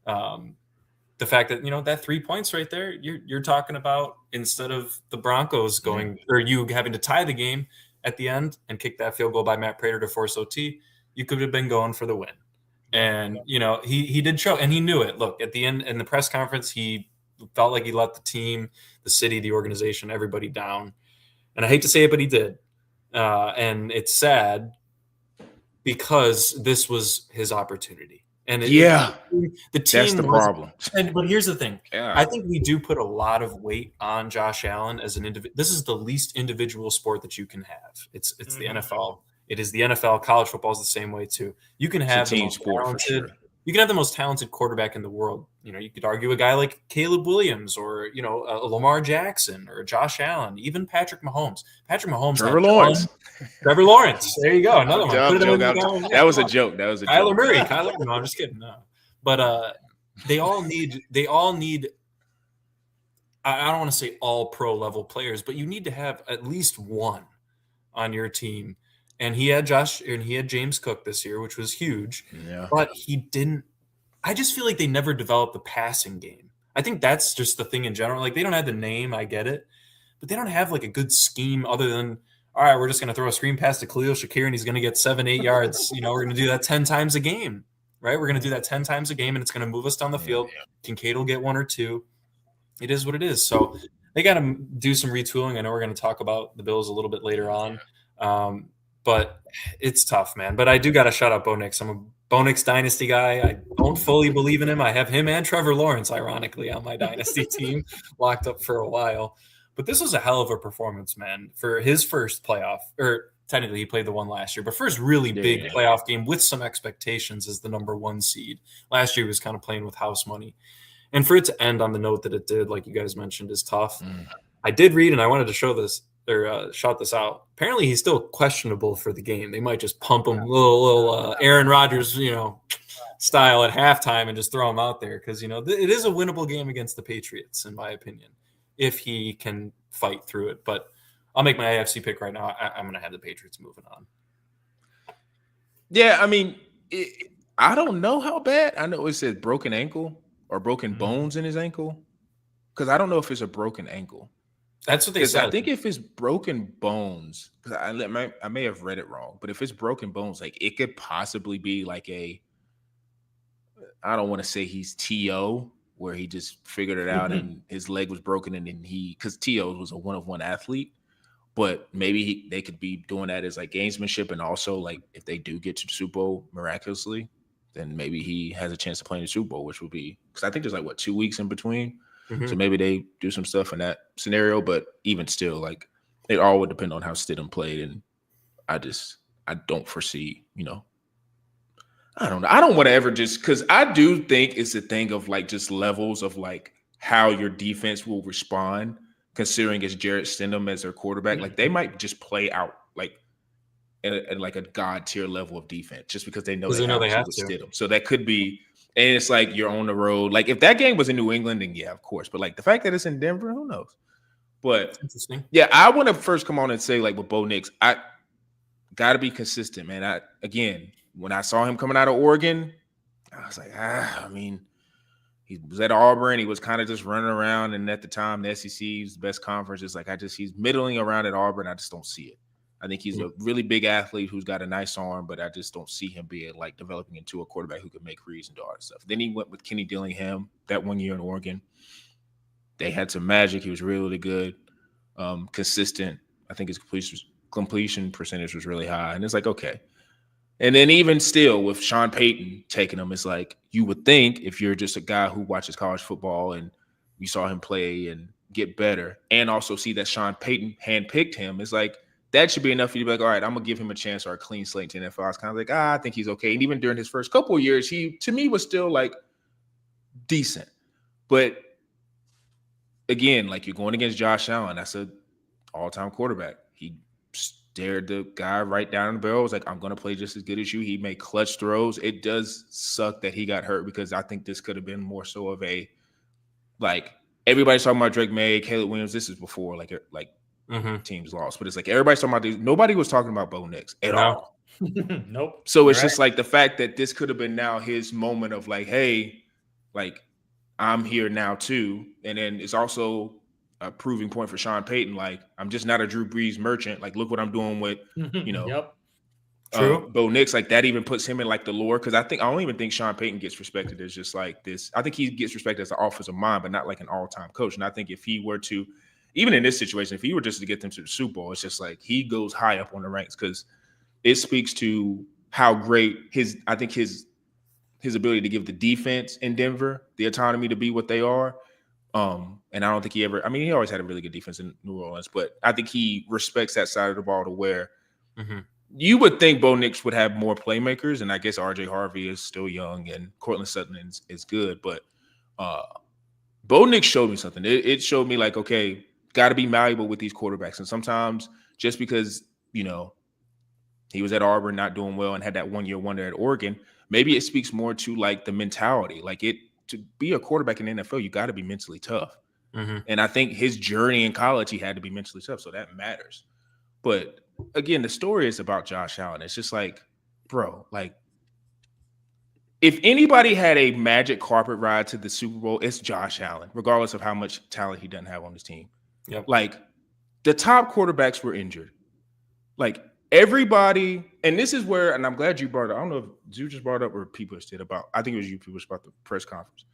The fact that that 3 points right there, you're talking about, instead of the Broncos going or you having to tie the game at the end and kick that field goal by Matt Prater to force OT, you could have been going for the win. And he did show, and he knew it. Look, at the end in the press conference, he felt like he let the team, the city, the organization, everybody down. And I hate to say it, but he did. And it's sad because this was his opportunity. And the team, that's the problem. But here's the thing. I think we do put a lot of weight on Josh Allen as an individual. This is the least individual sport that you can have. It's the NFL. It is the NFL. College football is the same way too. You can have team sport for sure. You can have the most talented quarterback in the world. You could argue a guy like Caleb Williams or a Lamar Jackson or Josh Allen, even Patrick Mahomes. Trevor Lawrence. Trevor Lawrence. There you go. Another one. That was a joke. That was a Kyler joke. Murray. No, I'm just kidding. No. But they all need I don't want to say all pro level players, but you need to have at least one on your team. And he had James Cook this year, which was huge. Yeah. But he didn't. I just feel like they never developed the passing game. I think that's just the thing in general. Like, they don't have the name, I get it, but they don't have like a good scheme other than, all right, we're just going to throw a screen pass to Khalil Shakir and he's going to get 7-8 yards. We're going to do that 10 times a game, right? We're going to do that 10 times a game and it's going to move us down the field. Kincaid will get 1 or 2. It is what it is. So they got to do some retooling. I know we're going to talk about the Bills a little bit later on. But it's tough, man. But I do got to shout out Bo Nix. I'm a Bo Nix dynasty guy. I don't fully believe in him. I have him and Trevor Lawrence, ironically, on my dynasty team, locked up for a while. But this was a hell of a performance, man, for his first playoff. Or technically, he played the one last year, but first really big playoff game with some expectations as the number 1 seed. Last year, he was kind of playing with house money. And for it to end on the note that it did, like you guys mentioned, is tough. I did read, and I wanted to show this. Or shout this out. Apparently, he's still questionable for the game. They might just pump him little Aaron Rodgers, style at halftime and just throw him out there because it is a winnable game against the Patriots, in my opinion, if he can fight through it. But I'll make my AFC pick right now. I'm going to have the Patriots moving on. Yeah, I mean, I don't know how bad. I know it said broken ankle or broken bones in his ankle, because I don't know if it's a broken ankle. That's what they said. I think if it's broken bones, because I may have read it wrong, but if it's broken bones, like, it could possibly be like I don't want to say he's T.O., where he just figured it out and his leg was broken, and then because T.O. was a one-of-one athlete, but maybe they could be doing that as like gamesmanship, and also like if they do get to the Super Bowl miraculously, then maybe he has a chance to play in the Super Bowl, which would be, because I think there's like 2 weeks in between. So maybe they do some stuff in that scenario, but even still, like, it all would depend on how Stidham played. And I don't foresee, I don't know. I don't want to ever because I do think it's a thing of like just levels of like how your defense will respond, considering it's Jarrett Stidham as their quarterback. Like, they might just play out like at like a God tier level of defense just because they know they have to with Stidham. So that could be. And it's like you're on the road. Like, if that game was in New England, then yeah, of course. But like the fact that it's in Denver, who knows? But interesting. Yeah, I want to first come on and say, like, with Bo Nix, I got to be consistent, man. When I saw him coming out of Oregon, I was like, I mean, he was at Auburn. He was kind of just running around, and at the time, the SEC was the best conference. It's like he's middling around at Auburn. I just don't see it. I think he's a really big athlete who's got a nice arm, but I just don't see him being like developing into a quarterback who could make reads and do all that stuff. Then he went with Kenny Dillingham that 1 year in Oregon. They had some magic. He was really, really good, consistent. I think his completion percentage was really high. And it's like, okay. And then even still with Sean Payton taking him, it's like you would think if you're just a guy who watches college football and you saw him play and get better and also see that Sean Payton handpicked him, it's like that should be enough for you to be like, all right, I'm going to give him a chance or a clean slate to NFL. I was kind of like, I think he's okay. And even during his first couple of years, he, to me, was still like decent. But again, like you're going against Josh Allen. That's an all-time quarterback. He stared the guy right down the barrel. Was like, I'm going to play just as good as you. He made clutch throws. It does suck that he got hurt because I think this could have been more so of a, like, everybody's talking about Drake May, Caleb Williams. This is before, teams lost. But it's like everybody's talking about these. Nobody was talking about Bo Nix at all. Nope. So it's just like the fact that this could have been now his moment of like, hey, like, I'm here now too. And then it's also a proving point for Sean Payton. Like, I'm just not a Drew Brees merchant. Like, look what I'm doing with, True. Bo Nix. Like, that even puts him in like the lore. Because I don't even think Sean Payton gets respected as just like this. I think he gets respected as an offensive mind, but not like an all-time coach. And I think if he were to, even in this situation, if he were just to get them to the Super Bowl, it's just like he goes high up on the ranks because it speaks to how great his ability to give the defense in Denver the autonomy to be what they are. And I don't think he always had a really good defense in New Orleans, but I think he respects that side of the ball to where you would think Bo Nix would have more playmakers. And I guess RJ Harvey is still young and Cortland Sutton is good. But Bo Nix showed me something. It showed me like, okay, got to be malleable with these quarterbacks. And sometimes just because, he was at Auburn not doing well and had that 1 year wonder at Oregon, maybe it speaks more to like the mentality. Like to be a quarterback in the NFL, you got to be mentally tough. And I think his journey in college, he had to be mentally tough. So that matters. But again, the story is about Josh Allen. It's just like, bro, like if anybody had a magic carpet ride to the Super Bowl, it's Josh Allen, regardless of how much talent he doesn't have on his team. Yep. Like the top quarterbacks were injured. Like everybody, and this is where, and I'm glad you brought it up. I don't know if you just brought it up or people did about, I think it was you people about the press conference.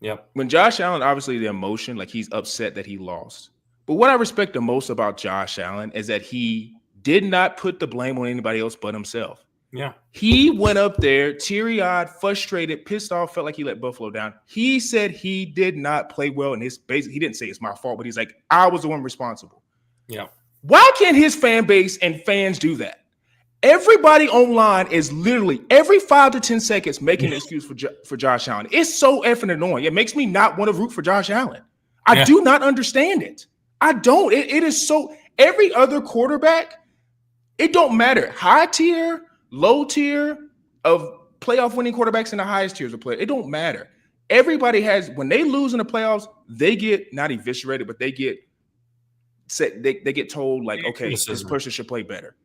Yep. When Josh Allen, obviously the emotion, like he's upset that he lost. But what I respect the most about Josh Allen is that he did not put the blame on anybody else but himself. Yeah. He went up there, teary-eyed, frustrated, pissed off, felt like he let Buffalo down. He said he did not play well in his base. He didn't say it's my fault, but he's like, I was the one responsible. Yeah. Why can't his fan base and fans do that? Everybody online is literally every 5 to 10 seconds making an excuse for Josh Allen. It's so effing annoying. It makes me not want to root for Josh Allen. I do not understand it. I don't. It is so – every other quarterback, it don't matter. High tier, low tier of playoff winning quarterbacks and the highest tiers of players. It don't matter. Everybody has – when they lose in the playoffs, they get not eviscerated, but they get – they get told like, okay, this person should play better.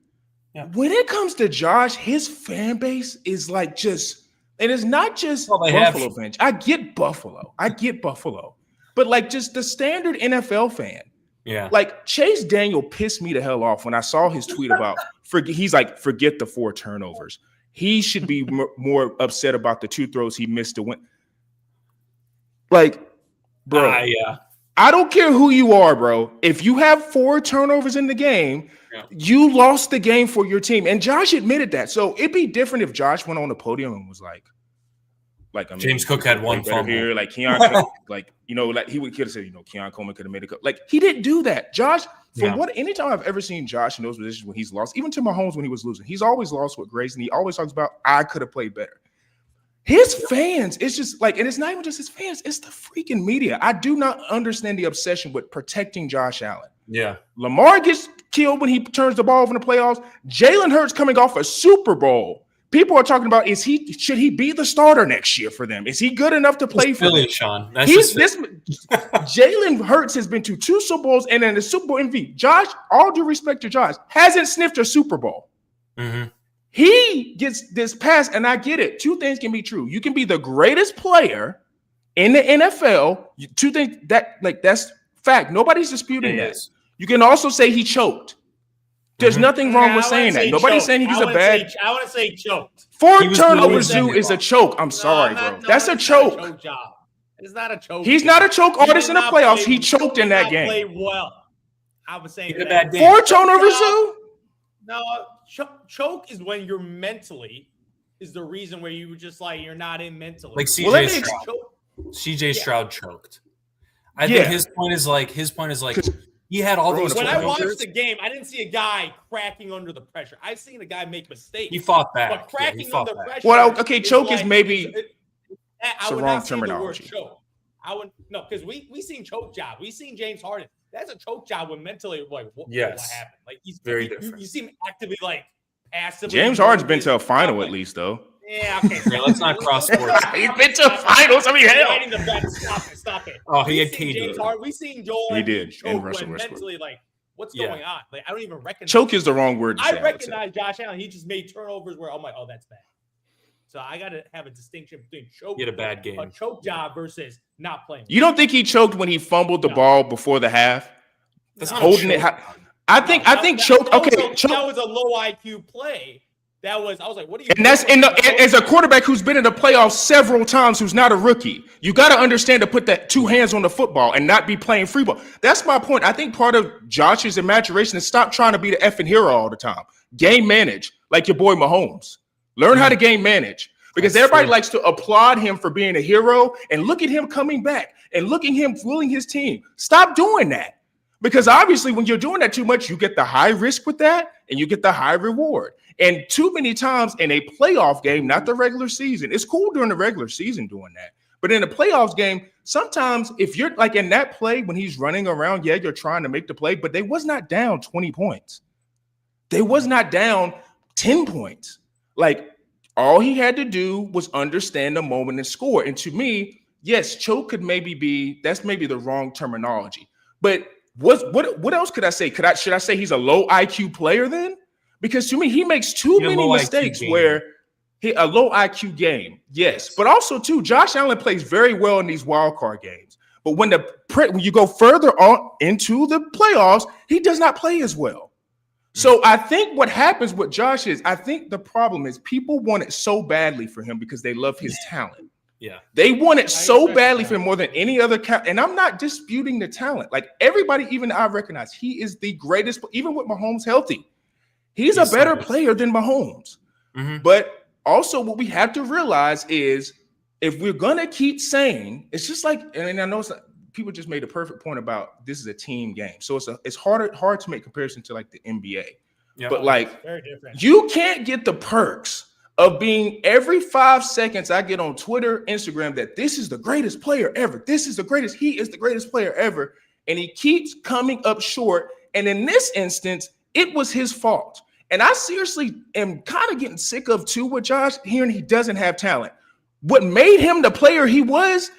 Yeah. When it comes to Josh, his fan base is like just, and it's not just Buffalo fans. I get Buffalo. But like just the standard NFL fan. Yeah. Like Chase Daniel pissed me the hell off when I saw his tweet about, he's like, forget the 4 turnovers. He should be more upset about the 2 throws he missed to win. Like, bro. Yeah. I don't care who you are, bro. If you have 4 turnovers in the game, you lost the game for your team. And Josh admitted that. So it'd be different if Josh went on the podium and was like I mean, James Cook had 1 fumble here, like Keon, like he would could have said, Keon Coleman could have made it. Like he didn't do that. Josh, anytime I've ever seen Josh in those positions when he's lost, even to Mahomes when he was losing, he's always lost with grace, and he always talks about I could have played better. His fans, it's just like, and it's not even just his fans, it's the freaking media. I do not understand the obsession with protecting Josh Allen. Yeah. Lamar gets killed when he turns the ball over in the playoffs. Jalen Hurts coming off a Super Bowl. People are talking about, should he be the starter next year for them? Is he good enough to play for them? Sean. Jalen Hurts has been to 2 Super Bowls and then the Super Bowl MVP. Josh, all due respect to Josh, hasn't sniffed a Super Bowl. Mm-hmm. He gets this pass, and I get it. 2 things can be true. You can be the greatest player in the NFL. 2 things that's fact. Nobody's disputing that. You can also say he choked. There's nothing wrong with saying that. Nobody's saying he's a bad. I want to say choked. 4 turnovers is a choke. I'm sorry, bro. That's a choke. It's not a choke. He's not a choke artist in the playoffs. He choked in that game. Played well. I was saying 4 turnovers, Zoo. No, choke is when you're mentally is the reason where you were just like you're not in mentally. Like Well, let CJ me Stroud. CJ Yeah. Stroud choked. I Yeah. think his point is like he had all these. When I watched turnovers. the game, I didn't see a guy cracking under the pressure. I've seen a guy make mistakes. He fought back. But cracking Yeah, he fought under back. pressure. Well, okay, choke is maybe I the would wrong not say the word terminology. choke. I would no, because we seen choke job. We seen James Harden. That's a choke job when mentally like what Yes. happened. Like he's Very you different. see him actively like passively. James Harden's been to a final at least, though. Yeah, okay. Okay, let's not cross sports. He's been to finals. I mean, hell. Riding the fence. Stop it. Oh, he We had seen KD. James Harden. We seen Joel. He Embiid did, choke and Russell when Westbrook. mentally like what's Yeah. going on? Like I don't even recognize. Choke is the wrong word to say. I would say. recognize Josh Allen. He just made turnovers where I'm like, oh, that's bad. So I got to have a distinction between choke, He had a bad game. a choke job versus not playing. You don't think he choked when he fumbled the No. ball before the half? That's not a Holding it. choke. I think choke. That was Okay, a, choke. that was a low IQ play. I was like, what are you? And that's doing? as a quarterback who's been in the playoffs several times, who's not a rookie. You got to understand to put that two hands on the football and not be playing free ball. That's my point. I think part of Josh's maturation is stop trying to be the effing hero all the time. Game manage like your boy Mahomes. Learn how to game manage because That's everybody true. likes to applaud him for being a hero and look at him coming back and look at him fooling his team. Stop doing that. Because obviously, when you're doing that too much, you get the high risk with that and you get the high reward. And too many times in a playoff game, not the regular season, it's cool during the regular season doing that. But in a playoffs game, sometimes if you're like in that play when he's running around, yeah, you're trying to make the play, but they was not down 20 points. They was not down 10 points. Like all he had to do was understand the moment and score. And to me, yes, choke could maybe be, that's maybe the wrong terminology. But what else could I say? Should I say he's a low IQ player then? Because to me, he makes too He had a many low IQ mistakes game. where a low IQ game. Yes, but also too, Josh Allen plays very well in these wild card games. But when you go further on into the playoffs, he does not play as well. So I think what happens with Josh is, I think the problem is people want it so badly for him because they love his talent. Yeah. They want it so expect badly that. for him more than any other and I'm not disputing the talent. Like everybody, even I recognize he is the greatest, even with Mahomes healthy. He's a better player than Mahomes. Mm-hmm. But also what we have to realize is if we're going to keep saying, it's just like, and I know people just made a perfect point about this is a team game. So it's hard to make comparison to like the NBA. Yeah. But like Very different. you can't get the perks of being every 5 seconds I get on Twitter, Instagram that this is the greatest player ever. This is the greatest. He is the greatest player ever. And he keeps coming up short. And in this instance, it was his fault. And I seriously am kind of getting sick of too with Josh hearing he doesn't have talent. What made him the player he was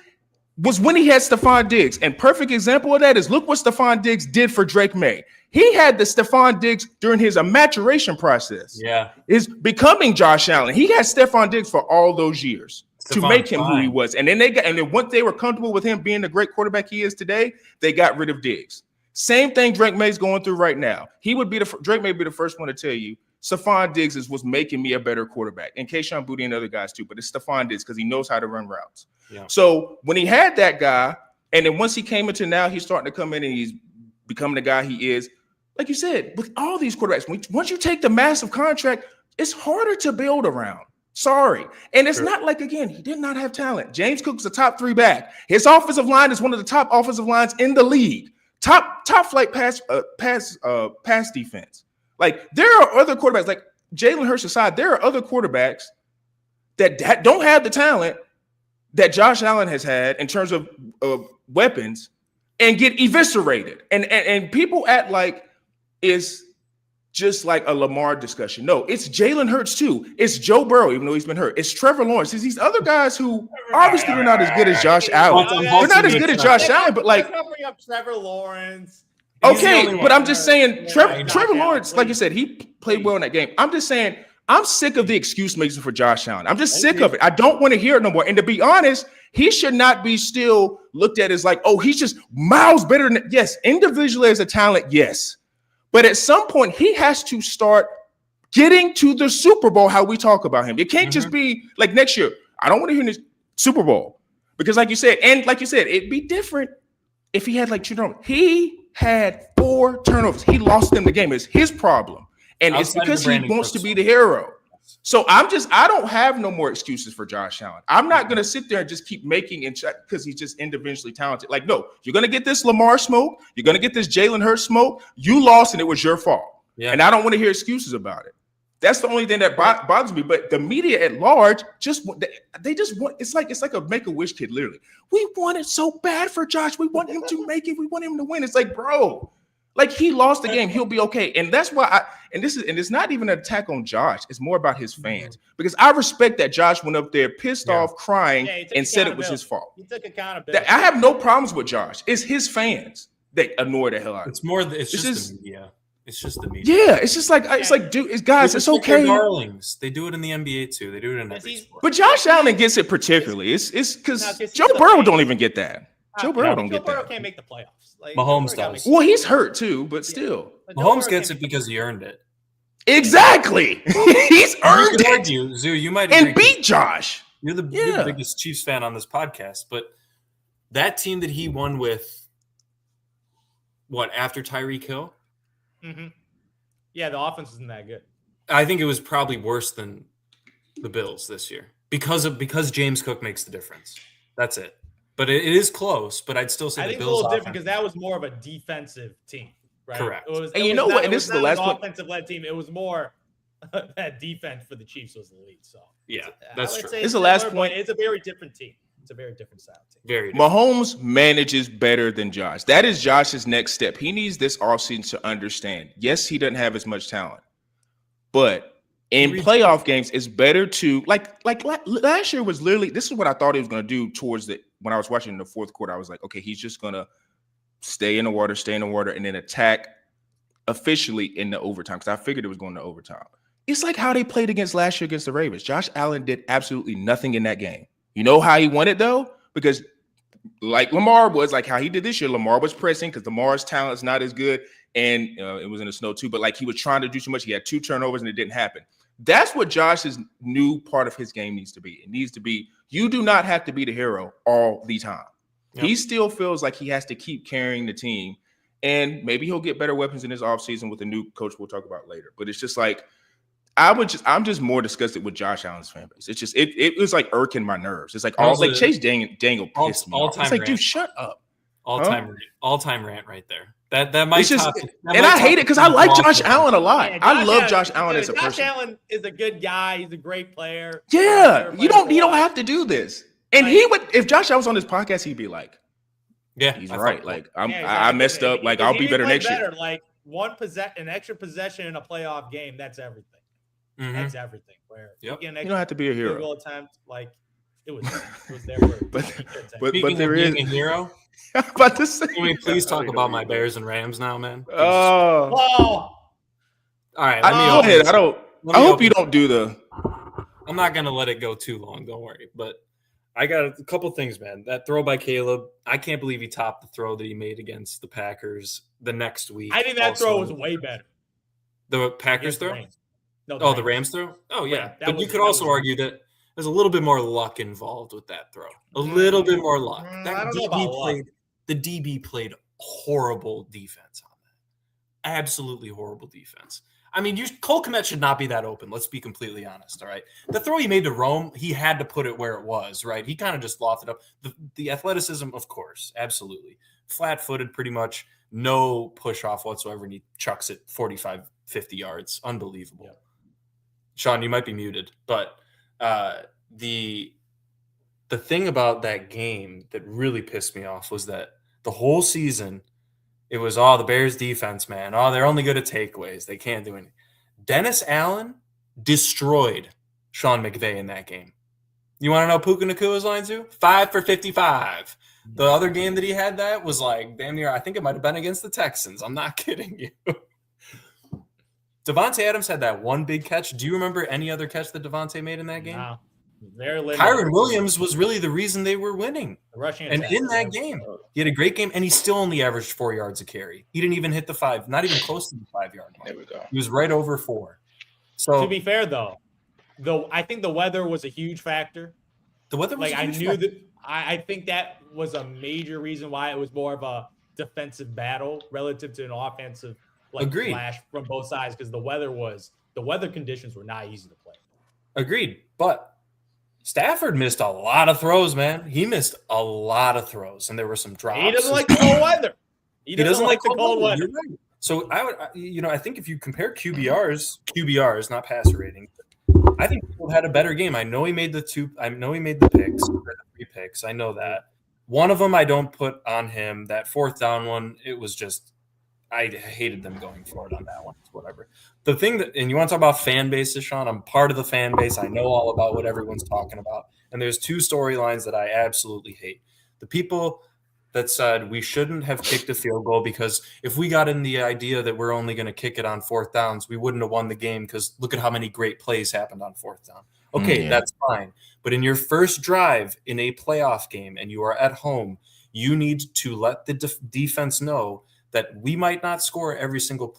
when he had Stephon Diggs. And perfect example of that is look what Stephon Diggs did for Drake May. He had the Stephon Diggs during his maturation process. Yeah. Is becoming Josh Allen. He had Stephon Diggs for all those years to Stephon's make him who he fine. was. And then once they were comfortable with him being the great quarterback he is today, they got rid of Diggs. Same thing Drake May's going through right now. Drake may be the first one to tell you Stephon Diggs was making me a better quarterback. And Kayshon Boutte and other guys too, but it's Stephon Diggs because he knows how to run routes. Yeah. So when he had that guy, and then once he came into now, he's starting to come in and he's becoming the guy he is. Like you said, with all these quarterbacks, once you take the massive contract, it's harder to build around. Sorry. And it's not like, again, he did not have talent. James Cook's a top 3 back. His offensive line is one of the top offensive lines in the league. Top flight pass defense. Like there are other quarterbacks, like Jalen Hurts aside, there are other quarterbacks that don't have the talent that Josh Allen has had in terms of weapons and get eviscerated. And people act like it's just like a Lamar discussion. No, it's Jalen Hurts too. It's Joe Burrow, even though he's been hurt. It's Trevor Lawrence. It's these other guys who obviously are not as good as Josh Allen. They're not as good as Josh Allen, but like, let's not bring up Trevor Lawrence. He's the okay, only but one. I'm just saying, Trevor Josh Allen, Lawrence, like you please. said, he played well in that game. I'm just saying, I'm sick of the excuse making for Josh Allen. I'm just sick of it. I don't want to hear it no more. And to be honest, he should not be still looked at as like, oh, he's just miles better than. Yes, individually as a talent, yes. But at some point, he has to start getting to the Super Bowl how we talk about him. It can't just be like next year. I don't want to hear this Super Bowl because like you said, it'd be different if he had like 2 turnovers. He had 4 turnovers. He lost them the game. It's his problem. And it's Outside of because the he Brandon wants to Cooks be one. the hero. So I don't have no more excuses for Josh Allen. I'm not going to sit there and just keep making and check because he's just individually talented. Like, no, you're going to get this Lamar smoke. You're going to get this Jalen Hurts smoke. You lost and it was your fault. Yeah. And I don't want to hear excuses about it. That's the only thing that bothers me. But the media at large they just want. It's like a Make-A-Wish kid. Literally, we want it so bad for Josh. We want him to make it. We want him to win. It's like, bro, like he lost the game. He'll be okay. And that's why it's not even an attack on Josh. It's more about his fans because I respect that Josh went up there pissed off, crying, and said it was his fault. He took accountability. I have no problems with Josh. It's his fans that annoy the hell out of It's more. It's just the media. It's just the media. Yeah, it's just like dude, guys, it's okay. Darlings. They do it in the NBA too. They do it in every sport. But Josh Allen gets it particularly. It's because Joe Burrow don't even get that. Joe Burrow don't get that. Joe Burrow can't make the playoffs. Like, Mahomes does. Well, he's hurt too, but still. Mahomes gets it because he earned it. Exactly. He's earned it. Argue, Zoo, you might and beat Josh. You're the biggest Chiefs fan on this podcast, but that team that he won with, after Tyreek Hill? Mm-hmm. Yeah, the offense isn't that good. I think it was probably worse than the Bills this year because James Cook makes the difference. That's it. But it is close. But I'd still say I the think Bills it's a little different because that was more of a defensive team, right? Correct. And you know what? And this is the last one. Offensive-led team. It was more that defense for the Chiefs was the lead. So yeah, that's true. This is the last point. It's a very different team. It's a very different style team. Very different. Mahomes manages better than Josh. That is Josh's next step. He needs this offseason to understand. Yes, he doesn't have as much talent, but in playoff games, it's better to like last year was literally. This is what I thought he was going to do towards when I was watching in the fourth quarter. I was like, okay, he's just going to stay in the water, and then attack officially in the overtime because I figured it was going to overtime. It's like how they played against last year against the Ravens. Josh Allen did absolutely nothing in that game. You know how he won it though? Because like Lamar was, like how he did this year, Lamar was pressing because Lamar's talent is not as good. And it was in the snow too, but like he was trying to do too much. He had 2 turnovers and it didn't happen. That's what Josh's new part of his game needs to be. It needs to be, you do not have to be the hero all the time. Yep. He still feels like he has to keep carrying the team. And maybe he'll get better weapons in his offseason with a new coach we'll talk about later. But it's just like, I'm just more disgusted with Josh Allen's fan base. It's just it was like irking my nerves. It's like Chase Daniel pissed me off. It's like, dude, shut up. All time rant right there. That might just, and I hate it because I like Josh Allen a lot. I love Josh Allen as a person. Josh Allen is a good guy. He's a great player. Yeah, you don't have to do this. And he would, if Josh Allen was on this podcast, he'd be like, yeah, he's right. Like I messed up. Like I'll be better next year. Like an extra possession in a playoff game, that's everything. Mm-hmm. That's everything. Where you don't have to be a hero. Goal attempt, like it was their word. but there is a hero. I'm about to say. Can we please talk about my Bears and Rams now, man? Oh. All right. Go ahead. I hope you don't do the. I'm not gonna let it go too long. Don't worry. But I got a couple things, man. That throw by Caleb, I can't believe he topped the throw that he made against the Packers the next week. I think that throw was way better. The Packers throw? No, the Rams throw? Oh, yeah. But you could also argue that there's a little bit more luck involved with that throw. A little bit more luck. The DB played horrible defense on that. Absolutely horrible defense. I mean, Cole Kmet should not be that open. Let's be completely honest, all right? The throw he made to Rome, he had to put it where it was, right? He kind of just lofted up. The athleticism, of course, absolutely. Flat-footed pretty much, no push-off whatsoever, and he chucks it 45, 50 yards. Unbelievable. Yep. Sean, you might be muted, but the thing about that game that really pissed me off was that the whole season it was, the Bears defense, man. They're only good at takeaways. They can't do anything. Dennis Allen destroyed Sean McVay in that game. You want to know Puka Nakua's line, Zoo? 5 for 55. The other game that he had that was like damn near, I think it might have been against the Texans. I'm not kidding you. Devontae Adams had that one big catch. Do you remember any other catch that Devontae made in that game? No. Very limited. Kyron Williams was really the reason they were winning. And in that game, he had a great game, and he still only averaged 4 yards a carry. He didn't even hit the 5, not even close to the 5-yard line. There we go. He was right over 4. So to be fair, though, I think the weather was a huge factor. The weather was I knew that. I think that was a major reason why it was more of a defensive battle relative to an offensive Agreed. flash from both sides because the weather conditions were not easy to play. Agreed. But Stafford missed a lot of throws, man. He missed a lot of throws, and there were some drops. He doesn't like the cold weather. He doesn't like the cold weather. You're right. So I think if you compare QBRs, not passer rating, I think people had a better game. I know he made the picks, the 3 picks. I know that. One of them I don't put on him. That 4th down one, it was just I hated them going for it on that one. Whatever. The thing that, and you want to talk about fan bases, Sean? I'm part of the fan base. I know all about what everyone's talking about. And there's 2 storylines that I absolutely hate. The people that said we shouldn't have kicked a field goal because if we got in the idea that we're only going to kick it on 4th downs, we wouldn't have won the game because look at how many great plays happened on 4th down. Okay, that's fine. But in your first drive in a playoff game and you are at home, you need to let the defense know that we might not score every single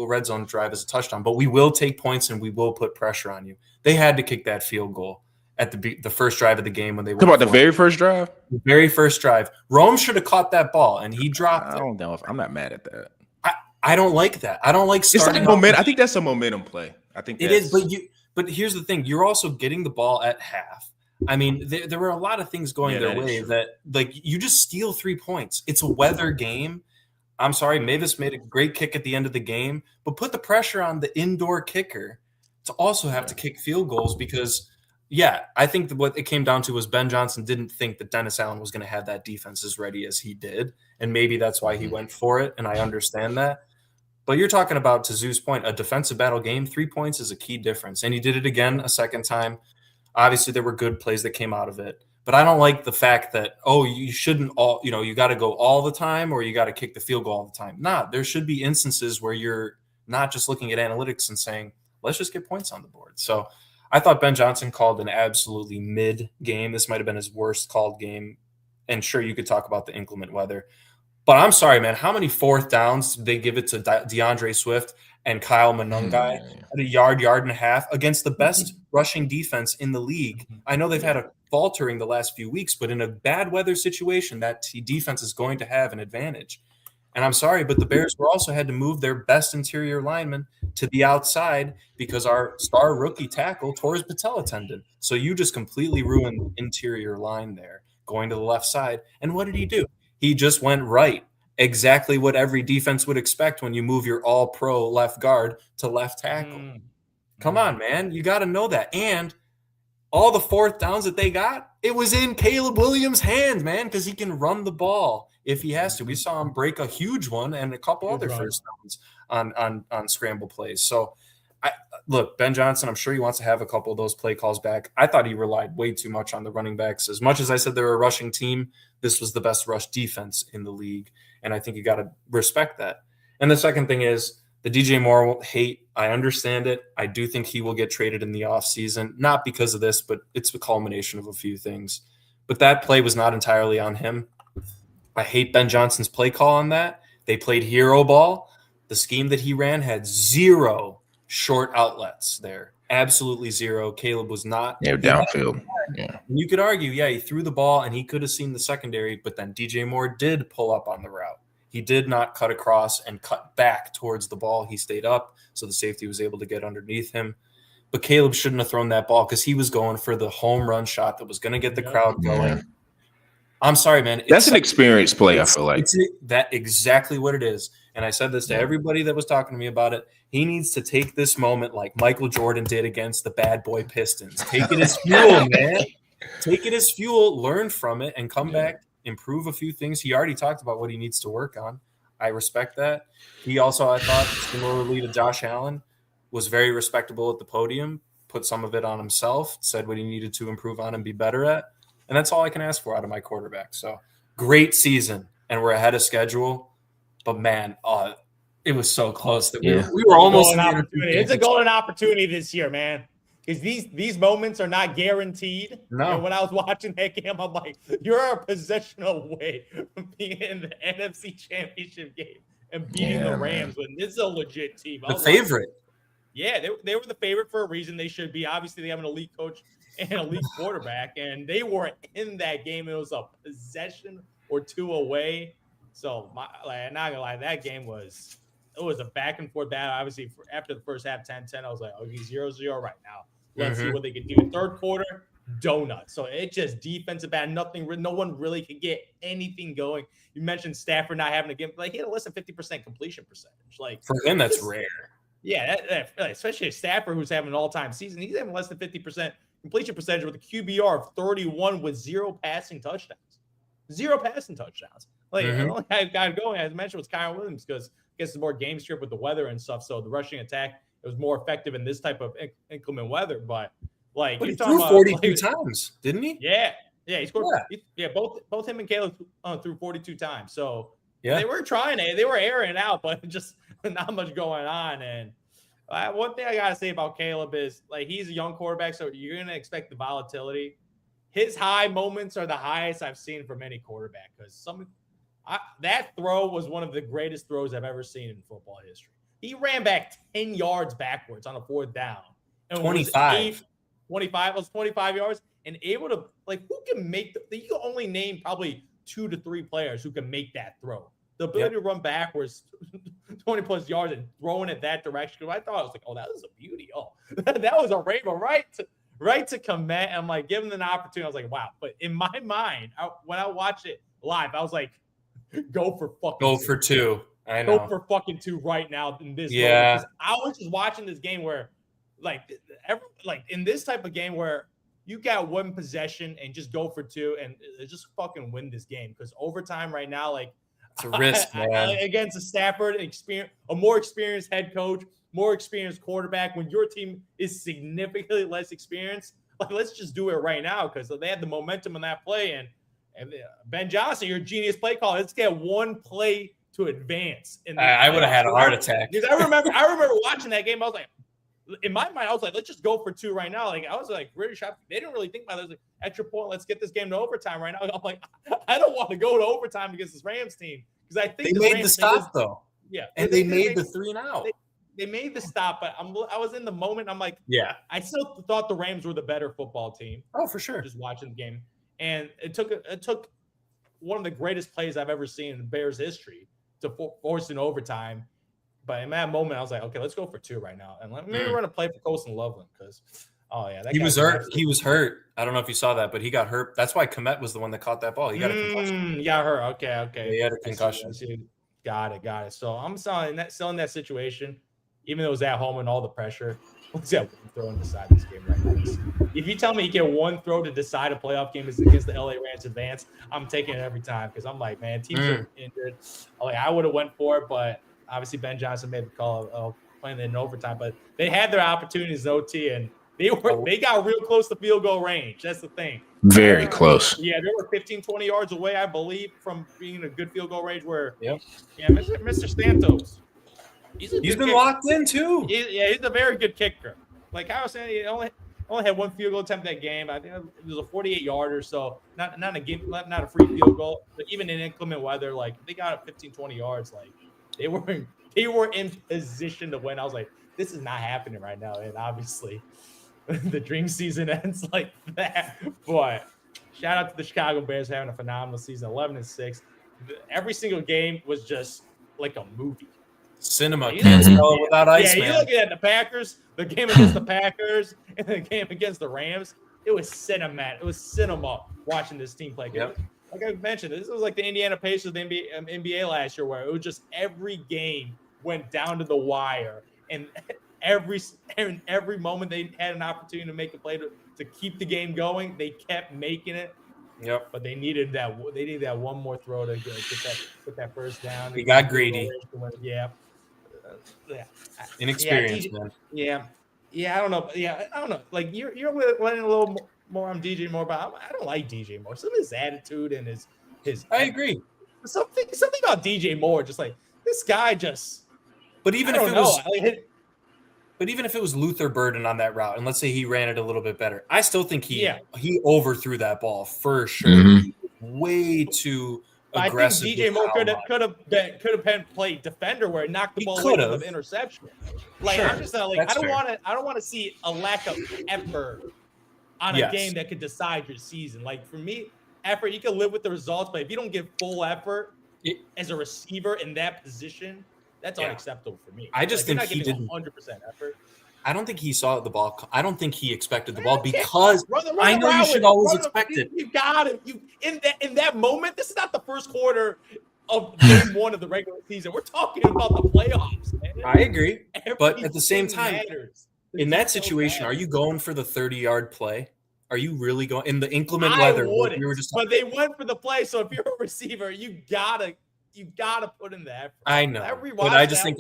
red zone drive as a touchdown, but we will take points and we will put pressure on you. They had to kick that field goal at the first drive of the game when they were about the very first drive. The very first drive, Rome should have caught that ball and he dropped. I don't know if I'm not mad at that. I don't like that. I don't like starting. It's like momentum. I think that's a momentum play. I think it is, but here's the thing: you're also getting the ball at half. I mean, there were a lot of things going their way that, like, you just steal 3 points. It's a weather game. I'm sorry, Mavis made a great kick at the end of the game, but put the pressure on the indoor kicker to also have to kick field goals because, I think what it came down to was Ben Johnson didn't think that Dennis Allen was going to have that defense as ready as he did, and maybe that's why he went for it, and I understand that. But you're talking about, to Zoo's point, a defensive battle game. 3 points is a key difference, and he did it again a second time. Obviously, there were good plays that came out of it. But I don't like the fact that, you shouldn't you got to go all the time or you got to kick the field goal all the time. Nah, there should be instances where you're not just looking at analytics and saying, let's just get points on the board. So I thought Ben Johnson called an absolutely mid game. This might have been his worst called game. And sure, you could talk about the inclement weather. But I'm sorry, man, how many 4th downs did they give it to DeAndre Swift and Kyle Monungai at a yard and a half against the best rushing defense in the league? I know they've had a faltering the last few weeks, but in a bad weather situation, that defense is going to have an advantage. And I'm sorry, but the Bears also had to move their best interior lineman to the outside because our star rookie tackle tore his patella tendon. So you just completely ruined the interior line there, going to the left side. And what did he do? He just went right. Exactly what every defense would expect when you move your all-pro left guard to left tackle. Come on, man. You got to know that. And all the 4th downs that they got, it was in Caleb Williams' hands, man, because he can run the ball if he has to. We saw him break a huge one and a couple other first downs on scramble plays. So, look, Ben Johnson, I'm sure he wants to have a couple of those play calls back. I thought he relied way too much on the running backs. As much as I said they're a rushing team, this was the best rush defense in the league, and I think you got to respect that. And the second thing is the DJ Moore hate. I understand it. I do think he will get traded in the offseason, not because of this, but it's a culmination of a few things. But that play was not entirely on him. I hate Ben Johnson's play call on that. They played hero ball. The scheme that he ran had 0 short outlets there. Absolutely 0. Caleb was not. Yeah, downfield. Yeah. You could argue, he threw the ball and he could have seen the secondary, but then DJ Moore did pull up on the route. He did not cut across and cut back towards the ball. He stayed up, so the safety was able to get underneath him. But Caleb shouldn't have thrown that ball because he was going for the home run shot that was going to get the crowd going. Yeah. I'm sorry, man. That's an experienced play, I feel like. It's that exactly what it is. And I said this to everybody that was talking to me about it. He needs to take this moment like Michael Jordan did against the bad boy Pistons. Take it as fuel, man. Take it as fuel, learn from it, and come back, improve a few things. He already talked about what he needs to work on. I respect that. He also, I thought, similarly to Josh Allen, was very respectable at the podium, put some of it on himself, said what he needed to improve on and be better at. And that's all I can ask for out of my quarterback. So great season, and we're ahead of schedule. But, man, it was so close that we were almost in opportunity. It's a golden opportunity this year, man. Because these moments are not guaranteed. No. And when I was watching that game, I'm like, you're a possession away from being in the NFC Championship game and beating the Rams when this is a legit team. The favorite. They were the favorite for a reason. They should be. Obviously, they have an elite coach and elite quarterback, and they were in that game. It was a possession or 2 away. So, I'm not gonna lie, that game was it was a back and forth battle. Obviously, after the first half, 10-10, I was like, okay, 0-0 right now. Let's see what they can do. Third quarter, donut. So it just defensive bad. Nothing. No one really could get anything going. You mentioned Stafford not having a game. Like, he had less than 50% completion percentage. Like, for him, that's rare. Yeah, especially Stafford, who's having an all-time season. He's having less than 50% completion percentage with a QBR of 31 with 0 passing touchdowns. 0 passing touchdowns. Like, the only guy who got going, as I mentioned, was Kyron Williams, because I guess it's more game script with the weather and stuff. So the rushing attack, it was more effective in this type of inclement weather. But like, he threw 42 times, didn't he? Yeah, he scored. Yeah, both him and Caleb threw 42 times. So they were trying. They were airing out, but just not much going on. And one thing I gotta say about Caleb is, like, he's a young quarterback, so you're gonna expect the volatility. His high moments are the highest I've seen from any quarterback, because that throw was one of the greatest throws I've ever seen in football history. He ran back 10 yards backwards on a 4th down. And 25. 25 was 25 yards, and able to, like, who can make you can only name probably 2 to 3 players who can make that throw. The ability to run backwards 20 plus yards and throwing it that direction. I thought, I was like, oh, that was a beauty. Oh, that was a rainbow right to commit. I'm like, given an opportunity, I was like, wow. But in my mind, when I watched it live, I was like, go for 2. I know. Go for fucking 2 right now in this moment. Because I was just watching this game where, like, in this type of game where you got one possession and just go for 2 and just fucking win this game. Because overtime right now, like, it's a risk, man. Against a Stafford, a more experienced head coach, more experienced quarterback, when your team is significantly less experienced, like, let's just do it right now, because they had the momentum in that play. And Ben Johnson, your genius play call. Let's get one play to advance. I would have had a heart attack. Because I remember watching that game. I was like, in my mind, I was like, let's just go for 2 right now. Like, I was like, really shocked. They didn't really think about it. I was like, extra point. Let's get this game to overtime right now. I'm like, I don't want to go to overtime against this Rams team, because I think they made the stop though. Yeah, and they made the 3 and out. They made the stop, but I was in the moment. I'm like, I still thought the Rams were the better football team. Oh, for sure. Just watching the game, and it took one of the greatest plays I've ever seen in Bears history to force an overtime. But in that moment, I was like, okay, let's go for 2 right now, and let me run a play for Colston Loveland, because he was hurt. He was hurt. I don't know if you saw that, but he got hurt. That's why Komet was the one that caught that ball. He got a concussion. He got hurt. Okay. Yeah, he had a concussion. Got it. So I'm still in that situation, even though it was at home and all the pressure. Let's get one throw to decide this game right now. If you tell me you get one throw to decide a playoff game is against the LA Rams advance, I'm taking it every time, because I'm like, man, teams are injured. Like, I would have went for it, but obviously Ben Johnson made the call of playing it in overtime. But they had their opportunities in OT, and they got real close to field goal range. That's the thing. Very close. Yeah, they were 15, 20 yards away, I believe, from being in a good field goal range. Mr. Santos. He's been locked in too. He's a very good kicker. Like I was saying, he only had one field goal attempt that game. I think it was a 48-yarder, so not a free field goal. But even in inclement weather, like, they got it 15, 20 yards. Like, they were in position to win. I was like, this is not happening right now. And obviously, the dream season ends like that. But shout out to the Chicago Bears having a phenomenal season, 11-6. Every single game was just like a movie. Cinema. Can't tell without ice, man. You're looking at the Packers, the game against the Packers, and the game against the Rams. It was cinema. It was cinema watching this team play. Yep. Like I mentioned, this was like the Indiana Pacers, the NBA last year, where it was just every game went down to the wire, and every moment they had an opportunity to make a play to keep the game going, they kept making it. Yep. But they needed that one more throw to get that first down. He got greedy. Yeah. Inexperienced, man. Yeah. I don't know. I don't know. Like, you're letting a little more on DJ Moore, but I don't like DJ Moore. Some of his attitude and his. I agree. Something about DJ Moore, just like this guy, just. But even if it was Luther Burden on that route, and let's say he ran it a little bit better, I still think he overthrew that ball for sure. Mm-hmm. Way too aggressive. I think DJ Moore could have been played defender where he knocked the ball away from interception. Like, sure. I'm just like, I don't want to see a lack of effort on a game that could decide your season. Like, for me, effort, you can live with the results, but if you don't give full effort as a receiver in that position, That's unacceptable for me. I just think he didn't 100% effort. I don't think he saw the ball. I don't think he expected the ball because I know you should it. always expect it. You got it. You in that moment. This is not the first quarter of game 1 of the regular season. We're talking about the playoffs, man. I agree, but at the same Everything time, matters. in that situation, are you going for the 30-yard play? Are you really going in the inclement weather? Wouldn't, we were just but they went for the play. So if you're a receiver, you gotta put in the effort. I know, but I just think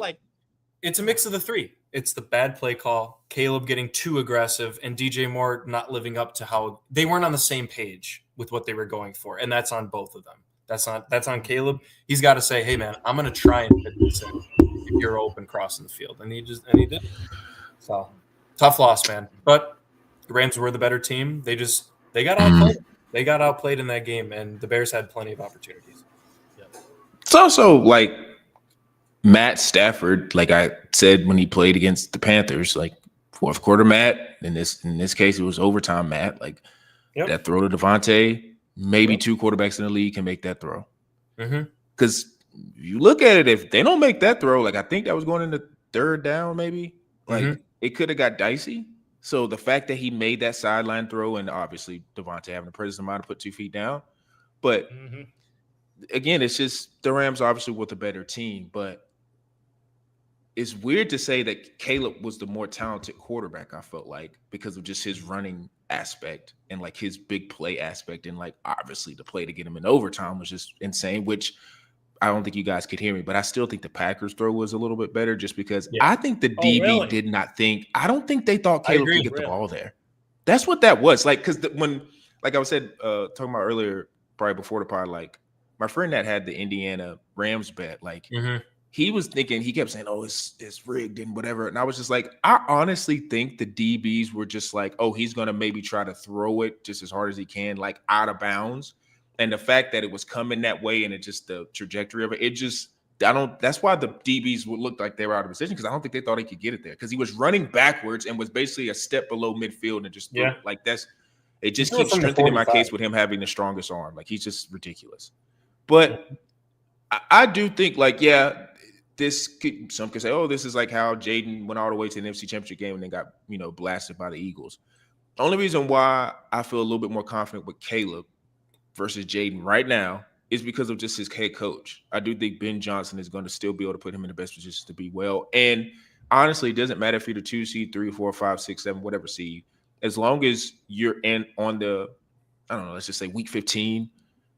it's a mix of the three. It's the bad play call, Caleb getting too aggressive, and DJ Moore not living up to how they weren't on the same page with what they were going for, and that's on both of them. That's on Caleb. He's got to say, "Hey, man, I'm going to try and hit this in if you're open crossing the field," and he did. So tough loss, man. But the Rams were the better team. They got outplayed. They got outplayed in that game, and the Bears had plenty of opportunities. It's also like Matt Stafford, like I said when he played against the Panthers, like fourth quarter Matt. In this case, it was overtime Matt. Like that throw to Devontae, maybe two quarterbacks in the league can make that throw. Because you look at it, if they don't make that throw, like I think that was going into third down, maybe. Like it could have got dicey. So the fact that he made that sideline throw, and obviously Devontae having the presence of mind to put 2 feet down, but again, it's just the Rams obviously were the better team, but it's weird to say that Caleb was the more talented quarterback, I felt like, because of just his running aspect and like his big play aspect. And like, obviously the play to get him in overtime was just insane, which I don't think you guys could hear me, but I still think the Packers throw was a little bit better just because I think the DB did not think, I don't think they thought Caleb could get the ball there. That's what that was. Like, because when, like I said, talking about earlier, probably before the pod, like my friend that had the Indiana Rams bet, like he was thinking, he kept saying, oh, it's rigged and whatever. And I was just like, I honestly think the DBs were just like, oh, he's going to maybe try to throw it just as hard as he can, like out of bounds. And the fact that it was coming that way and it just the trajectory of it, that's why the DBs would look like they were out of position, because I don't think they thought he could get it there, because he was running backwards and was basically a step below midfield and just like it just keeps strengthening my case with him having the strongest arm. Like he's just ridiculous. But I do think like, some could say, oh, this is like how Jaden went all the way to the NFC Championship game and then got, blasted by the Eagles. The only reason why I feel a little bit more confident with Caleb versus Jaden right now is because of just his head coach. I do think Ben Johnson is going to still be able to put him in the best position to be well. And honestly, it doesn't matter if you're the 2 seed, 3, 4, 5, 6, 7, whatever seed, as long as you're on the, I don't know, let's just say week 15,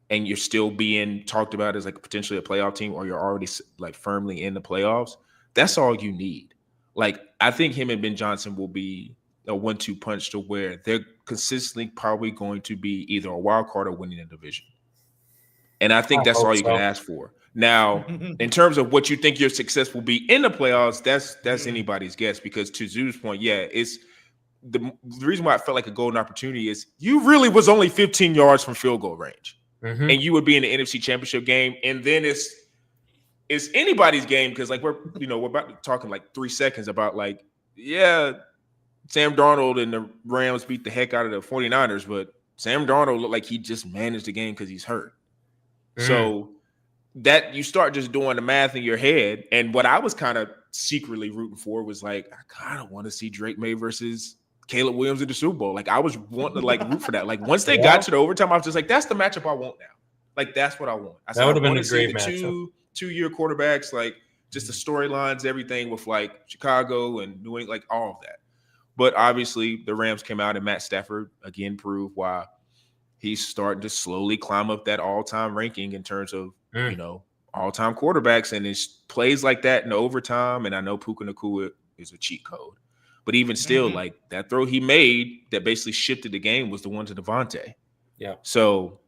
and you're still being talked about as like potentially a playoff team, or you're already like firmly in the playoffs, that's all you need. Like, I think him and Ben Johnson will be a 1-2 punch to where they're consistently probably going to be either a wild card or winning a division. And I think that's all you can ask for. Now, in terms of what you think your success will be in the playoffs, that's anybody's guess, because to Zoo's point, it's the reason why I felt like a golden opportunity is you really was only 15 yards from field goal range. And you would be in the NFC Championship game, and then it's anybody's game, because like we're about to talk in like 3 seconds about like, Sam Darnold and the Rams beat the heck out of the 49ers, but Sam Darnold looked like he just managed the game because he's hurt. So that you start just doing the math in your head, and what I was kind of secretly rooting for was like, I kind of want to see Drake May versus Caleb Williams in the Super Bowl. Like I was wanting to like root for that. Like once they got to the overtime, I was just like, that's the matchup I want now. Like that's what I want. That would have been a great matchup. Two-year quarterbacks, like just the storylines, everything with like Chicago and New England, like all of that. But obviously the Rams came out and Matt Stafford again proved why he's starting to slowly climb up that all-time ranking in terms of, all-time quarterbacks, and it's plays like that in overtime. And I know Puka Nacua is a cheat code. But even still, like that throw he made that basically shifted the game was the one to Devontae. Yeah. So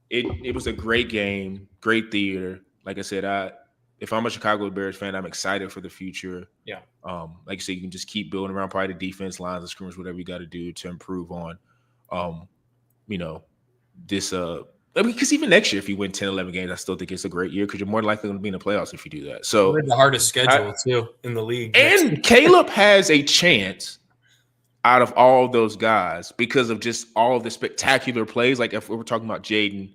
it was a great game, great theater. Like I said, if I'm a Chicago Bears fan, I'm excited for the future. Yeah. Like you said, you can just keep building around probably the defense, lines of scrimmage, whatever you got to do to improve on, this. Because even next year, if you win 10, 11 games, I still think it's a great year, because you're more likely going to be in the playoffs if you do that. So the hardest schedule too in the league. And Caleb has a chance out of all of those guys because of just all of the spectacular plays. Like if we were talking about Jaden,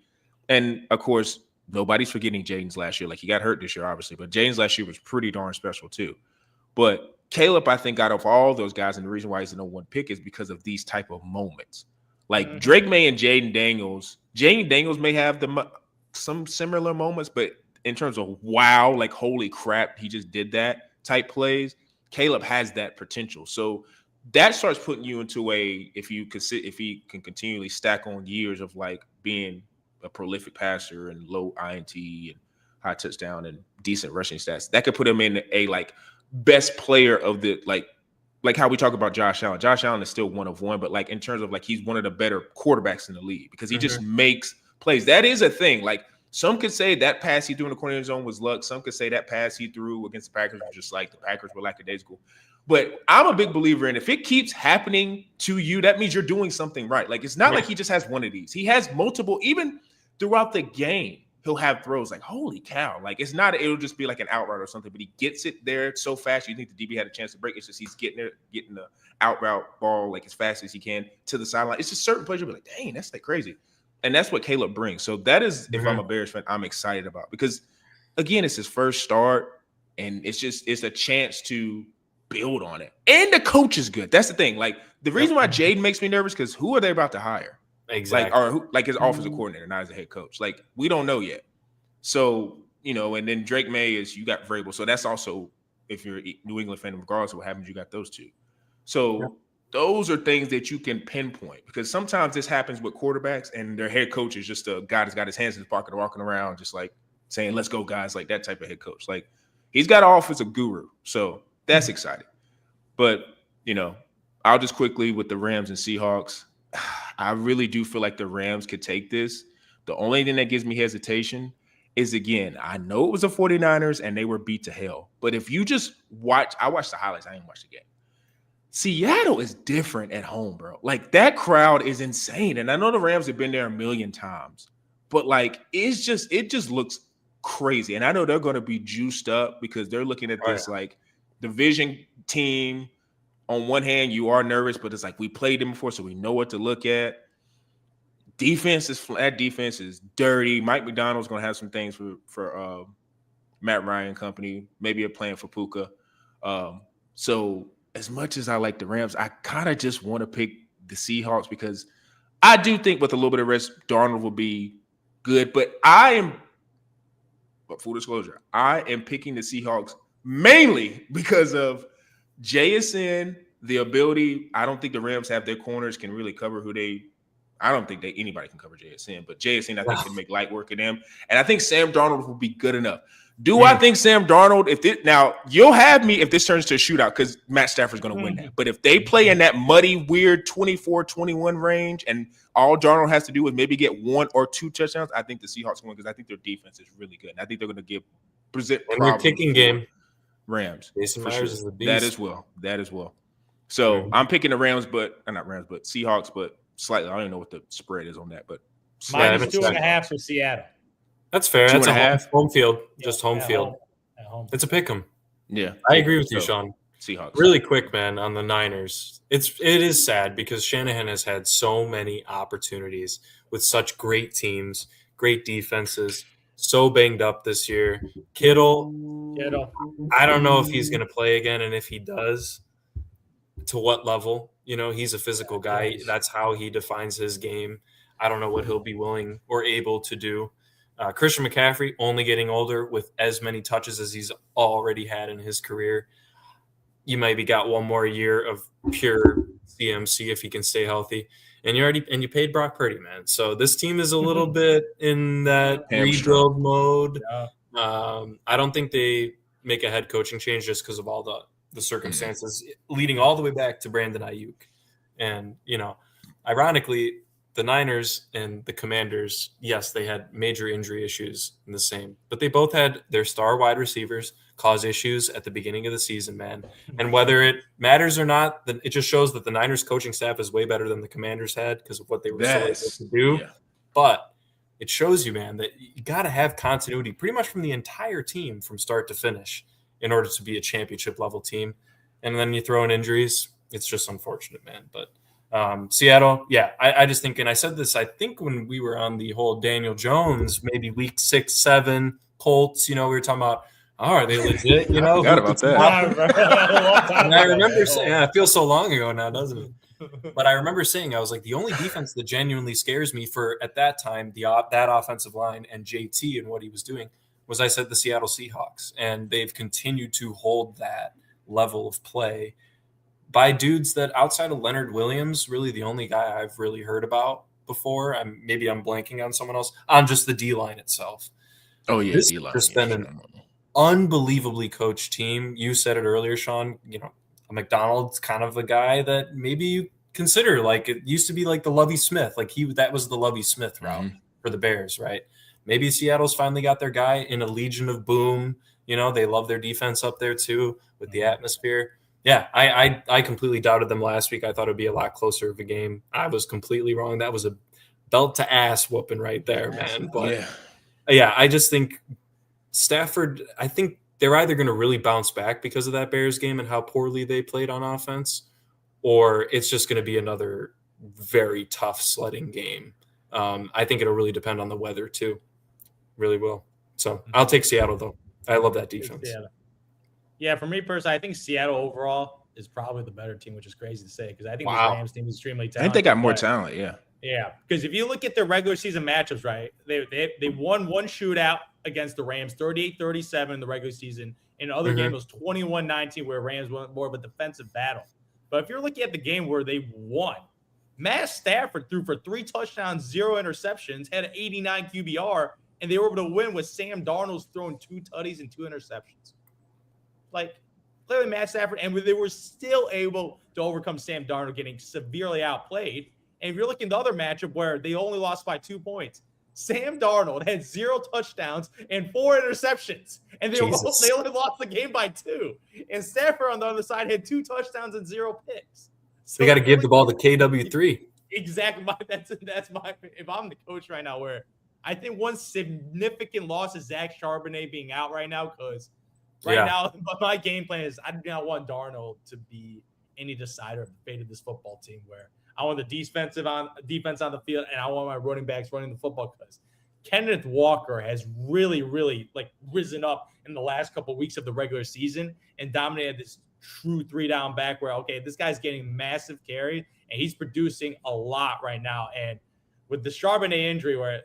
and of course Nobody's forgetting Jaden's last year. Like, he got hurt this year, obviously, but Jaden's last year was pretty darn special too. But Caleb, I think, out of all those guys, and the reason why he's the number one pick is because of these type of moments. Like Drake May and Jaden Daniels may have some similar moments, but in terms of wow, like holy crap, he just did that type plays, Caleb has that potential. So that starts putting you into if he can continually stack on years of like being a prolific passer and low INT and high touchdown and decent rushing stats, that could put him in a like best player of the like how we talk about Josh Allen. Josh Allen is still one of one, but like in terms of like he's one of the better quarterbacks in the league because he just makes plays. That is a thing. Like some could say that pass he threw in the corner of the zone was luck. Some could say that pass he threw against the Packers was just like the Packers were lackadaisical. But I'm a big believer in if it keeps happening to you, that means you're doing something right. Like it's not like he just has one of these. He has multiple, even throughout the game. He'll have throws like, holy cow. Like, it'll just be like an out route or something, but he gets it there so fast. You think the DB had a chance to break. It's just he's getting the out route ball like as fast as he can to the sideline. It's just certain plays you'll be like, dang, that's like crazy. And that's what Caleb brings. So that is, if I'm a Bears fan, I'm excited about because, again, it's his first start and it's a chance to build on it. And the coach is good. That's the thing. Like, the reason why Jaden makes me nervous because who are they about to hire? Exactly. Like his offensive coordinator, not as a head coach. Like, we don't know yet. So, and then Drake May you got Vrabel. So that's also, if you're a New England fan, regardless of what happens, you got those two. So those are things that you can pinpoint because sometimes this happens with quarterbacks and their head coach is just a guy that's got his hands in his pocket walking around just like saying, let's go, guys, like that type of head coach. Like, he's got an offensive guru. So that's exciting. But, I'll just quickly with the Rams and Seahawks, I really do feel like the Rams could take this. The only thing that gives me hesitation is, again, I know it was the 49ers and they were beat to hell. But if you just I watched the highlights. I didn't watch the game. Seattle is different at home, bro. Like, that crowd is insane. And I know the Rams have been there a million times. But, like, it just looks crazy. And I know they're going to be juiced up because they're looking at this, like, division team. On one hand, you are nervous, but it's like we played them before, so we know what to look at. Defense is dirty. Mike McDonald's going to have some things for Matt Ryan company, maybe a plan for Puka. So as much as I like the Rams, I kind of just want to pick the Seahawks because I do think with a little bit of rest, Darnold will be good. But full disclosure, I am picking the Seahawks mainly because of JSN, the ability. I don't think the Rams have their corners can really cover I don't think anybody can cover JSN, but JSN I think can make light work of them. And I think Sam Darnold will be good enough. Do I think Sam Darnold, now you'll have me if this turns to a shootout because Matt Stafford's going to win that. But if they play in that muddy, weird 24-21 range and all Darnold has to do is maybe get one or two touchdowns, I think the Seahawks win because I think their defense is really good. And I think they're going to present their kicking game. Rams. Jason Myers is the beast. That as well. So I'm picking the Rams, but not Rams, but Seahawks, but slightly. I don't even know what the spread is on that, but minus 2.5 for Seattle. That's fair. That's a home field, just home field. Home. It's a pick 'em. Yeah, I agree with you, Sean. Seahawks. Really quick, man, on the Niners. It is sad because Shanahan has had so many opportunities with such great teams, great defenses. So banged up this year. Kittle. I don't know if he's going to play again, and if he does, to what level. He's a physical guy. That's how he defines his game. I don't know what he'll be willing or able to do. Christian McCaffrey only getting older with as many touches as he's already had in his career. You maybe got one more year of pure CMC if he can stay healthy. And you paid Brock Purdy, man. So this team is a little bit in that rebuild mode. Yeah. I don't think they make a head coaching change just because of all the circumstances leading all the way back to Brandon Ayuk. And, ironically, the Niners and the Commanders, yes, they had major injury issues in the same, but they both had their star wide receivers cause issues at the beginning of the season, man. And whether it matters or not, it just shows that the Niners coaching staff is way better than the Commanders had because of what they were able to do. Yeah. But it shows you, man, that you got to have continuity pretty much from the entire team from start to finish in order to be a championship level team. And then you throw in injuries. It's just unfortunate, man. But Seattle, yeah, I just think, and I said this, I think when we were on the whole Daniel Jones, maybe week 6, 7 Colts, we were talking about, are they legit? I forgot about that. And I remember saying, it feels so long ago now, doesn't it? But I remember saying, I was like, the only defense that genuinely scares me for at that time, that offensive line and JT and what he was doing was, I said, the Seattle Seahawks, and they've continued to hold that level of play by dudes that outside of Leonard Williams, really the only guy I've really heard about before. Maybe I'm blanking on someone else on just the D line itself. Oh yeah, this D-line. Has been an unbelievably coached team. You said it earlier, Sean. McDonald's kind of a guy that maybe you consider, like, it used to be like the Lovie Smith, that was the Lovie Smith route for the Bears, right? Maybe Seattle's finally got their guy in a Legion of Boom. They love their defense up there too with the atmosphere. Yeah, I completely doubted them last week. I thought it'd be a lot closer of a game. I was completely wrong. That was a belt to ass whooping right there, man. But yeah, I just think Stafford, I think they're either going to really bounce back because of that Bears game and how poorly they played on offense, or it's just going to be another very tough sledding game. I think it'll really depend on the weather too. Really will. So I'll take Seattle though. I love that defense. Yeah, for me personally, I think Seattle overall is probably the better team, which is crazy to say because I think this Rams team is extremely talented. I think they got more talent, yeah. Yeah, because if you look at their regular season matchups, right, they won one shootout against the Rams, 38-37 in the regular season. In the other game, it was 21-19 where Rams won more of a defensive battle. But if you're looking at the game where they won, Matt Stafford threw for 3 touchdowns, 0 interceptions, had an 89 QBR, and they were able to win with Sam Darnold throwing 2 tutties and 2 interceptions. Like, clearly Matt Stafford, and they were still able to overcome Sam Darnold getting severely outplayed. And if you're looking at the other matchup where they only lost by 2 points, Sam Darnold had 0 touchdowns and 4 interceptions, and they only lost the game by 2. And Stafford on the other side had 2 touchdowns and 0 picks. So they got to give the ball to KW3. Exactly. That's my. If I'm the coach right now, where I think one significant loss is Zach Charbonnet being out right now, because now my game plan is I do not want Darnold to be any decider of the fate of this football team. Where I want the defense on the field, and I want my running backs running the football, because Kenneth Walker has really, really risen up in the last couple of weeks of the regular season and dominated this true 3-down back where, okay, this guy's getting massive carry and he's producing a lot right now. And with the Charbonnet injury, where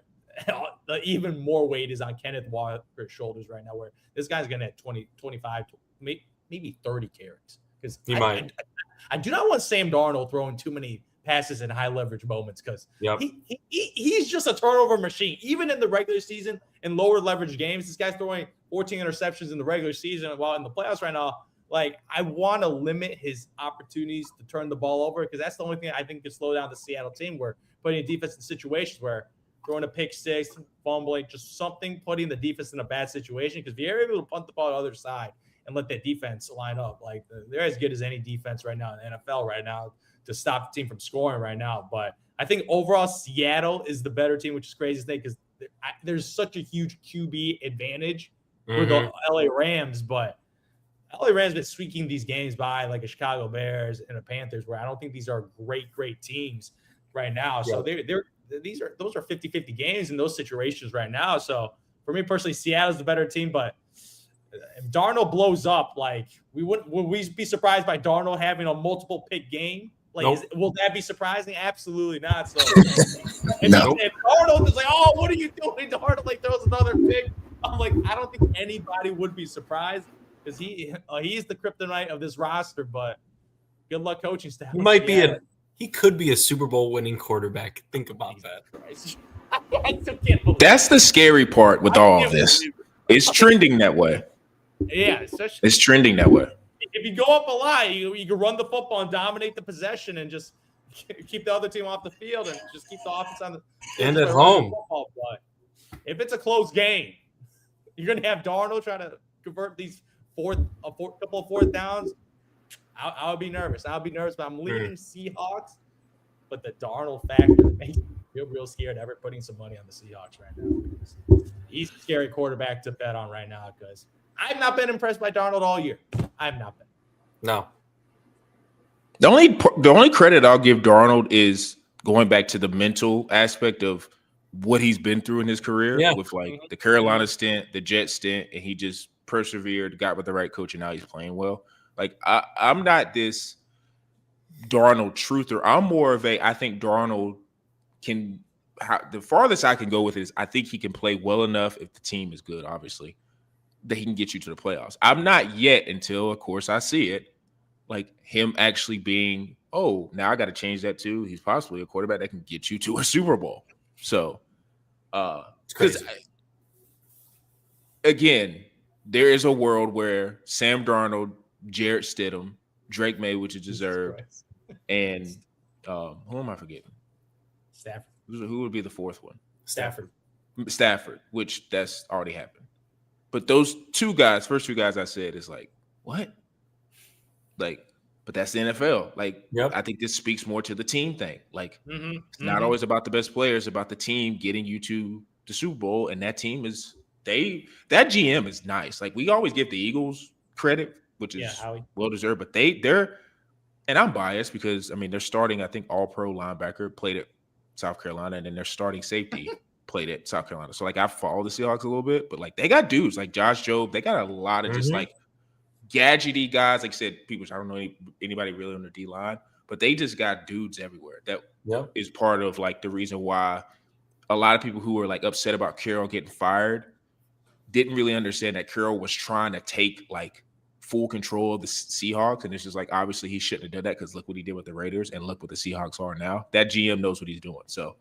even more weight is on Kenneth Walker's shoulders right now, where this guy's going to have 20, 25, maybe 30 carries. Because I do not want Sam Darnold throwing too many passes in high leverage moments, because he's just a turnover machine. Even in the regular season in lower leverage games, this guy's throwing 14 interceptions in the regular season, while in the playoffs right now, I want to limit his opportunities to turn the ball over, because that's the only thing I think could slow down the Seattle team, where putting defense in situations where throwing a pick six, fumbling, just something, putting the defense in a bad situation. Because if you're able to punt the ball to the other side and let that defense line up, they're as good as any defense right now in the NFL right now to stop the team from scoring right now. But I think overall Seattle is the better team, which is crazy to think, because there's such a huge QB advantage for the LA Rams. But LA Rams been squeaking these games by like a Chicago Bears and a Panthers, where I don't think these are great teams right now. So those are 50-50 games in those situations right now. So for me personally, Seattle's the better team. But if Darnold blows up, would we be surprised by Darnold having a multiple pick game? Will that be surprising? Absolutely not. So if Darnold is oh, what are you doing? Darnold throws another pick. I'm I don't think anybody would be surprised, because he's the kryptonite of this roster. But good luck coaching staff. He could be a Super Bowl winning quarterback. Think about that. I still can't believe that's the scary part with all of this. It's trending that way. Yeah, it's trending that way. If you go up a lot, you can run the football and dominate the possession and just keep the other team off the field and just keep the offense on the and at home. But if it's a close game, you're going to have Darnold trying to convert these couple of fourth downs. I'll be nervous. But I'm leaning Seahawks. But the Darnold factor makes me real scared ever putting some money on the Seahawks right now. He's a scary quarterback to bet on right now, because I've not been impressed by Darnold all year. I've not been. No. The only credit I'll give Darnold is going back to the mental aspect of what he's been through in his career with like the Carolina stint, the Jet stint, and he just persevered, got with the right coach, and now he's playing well. Like I'm not this Darnold truther. I'm more of I think Darnold can. The farthest I can go with is I think he can play well enough if the team is good, obviously, that he can get you to the playoffs. I'm not yet until, of course, I see it, like him actually being, oh, now I got to change that too. He's possibly a quarterback that can get you to a Super Bowl. So, because again, there is a world where Sam Darnold, Jarrett Stidham, Drake May, which is deserved, and who am I forgetting? Stafford. Who would be the fourth one? Stafford, which that's already happened. But those first two guys I said is like, what? Like, but that's the NFL. Like, I think this speaks more to the team thing. Like, it's not always about the best players, about the team getting you to the Super Bowl. And that team is that GM is nice. Like, we always give the Eagles credit, which is well deserved, but they're and I'm biased because I mean they're starting, I think, all-pro linebacker played at South Carolina, and then their starting safety played at South Carolina. So like I follow the Seahawks a little bit, but like they got dudes like Josh Jobe. They got a lot of just like gadgety guys. Like I said, people, I don't know anybody really on the D line, but they just got dudes everywhere. That is part of like the reason why a lot of people who were like upset about Carroll getting fired didn't really understand that Carroll was trying to take like full control of the Seahawks. And it's just like, obviously he shouldn't have done that because look what he did with the Raiders and look what the Seahawks are now. That GM knows what he's doing. So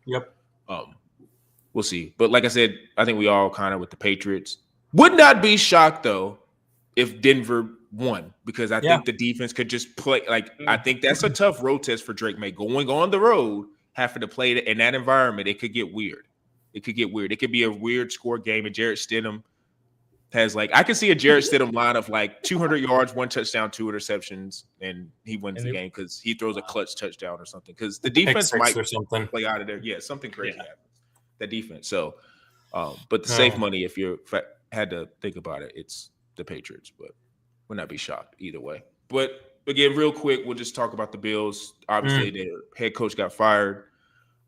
we'll see. But like I said, I think we all kind of with the Patriots. Would not be shocked though if Denver won, because I think the defense could just play. Like I think that's a tough road test for Drake May. Going on the road, having to play in that environment, it could get weird. It could be a weird score game, and Jarrett Stidham has like, I can see a Jarrett Stidham line of like 200 yards, 1 touchdown, 2 interceptions, and he wins the game because he throws a clutch touchdown or something. Because the defense might or something play out of there. Yeah, something crazy happens. That defense. So, but the safe money, if you had to think about it, it's the Patriots. But would not be shocked either way. But again, real quick, we'll just talk about the Bills. Obviously, their head coach got fired.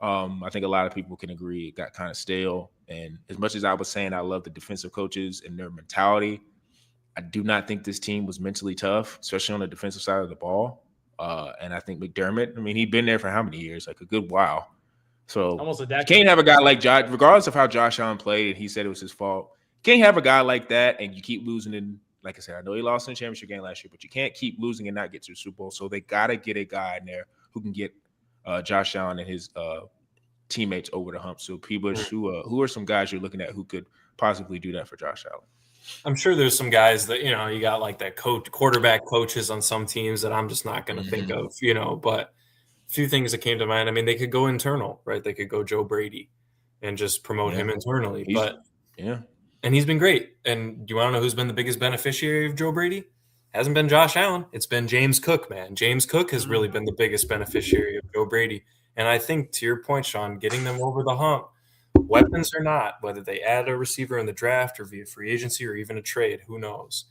I think a lot of people can agree it got kind of stale. And as much as I was saying I love the defensive coaches and their mentality, I do not think this team was mentally tough, especially on the defensive side of the ball. And I think McDermott, I mean, he'd been there for how many years? Like a good while. So almost a decade. You can't have a guy like Josh, regardless of how Josh Allen played, and he said it was his fault. You can't have a guy like that and you keep losing in, like I said, I know he lost in the championship game last year, but you can't keep losing and not get to the Super Bowl. So they got to get a guy in there who can get Josh Allen and his teammates over the hump. So people, who are some guys you're looking at who could possibly do that for Josh Allen? I'm sure there's some guys that, you got like that quarterback coaches on some teams that I'm just not going to think of, but a few things that came to mind. I mean, they could go internal, right? They could go Joe Brady and just promote him internally. And he's been great. And do you want to know who's been the biggest beneficiary of Joe Brady? Hasn't been Josh Allen. It's been James Cook, man. James Cook has really been the biggest beneficiary of Joe Brady. And I think, to your point, Sean, getting them over the hump, weapons or not, whether they add a receiver in the draft or via free agency or even a trade, who knows?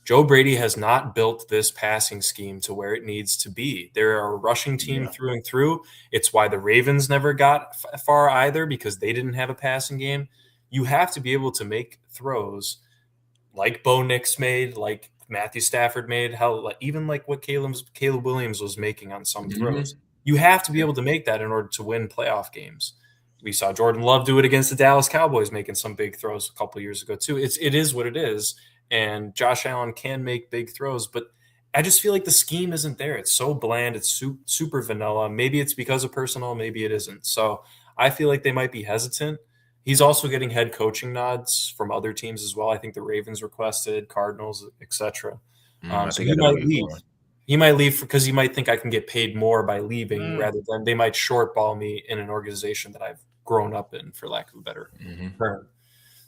Joe Brady has not built this passing scheme to where it needs to be. They're a rushing team through and through. It's why the Ravens never got far either, because they didn't have a passing game. You have to be able to make throws like Bo Nix made, like Matthew Stafford made, even like what Caleb Williams was making on some throws. You have to be able to make that in order to win playoff games. We saw Jordan Love do it against the Dallas Cowboys, making some big throws a couple years ago too. It is what it is, and Josh Allen can make big throws, but I just feel like the scheme isn't there. It's so bland. It's super vanilla. Maybe it's because of personnel. Maybe it isn't. So I feel like they might be hesitant. He's also getting head coaching nods from other teams as well. I think the Ravens requested, Cardinals, etc. So he might leave. He might leave because he might think I can get paid more by leaving rather than they might shortball me in an organization that I've grown up in, for lack of a better term.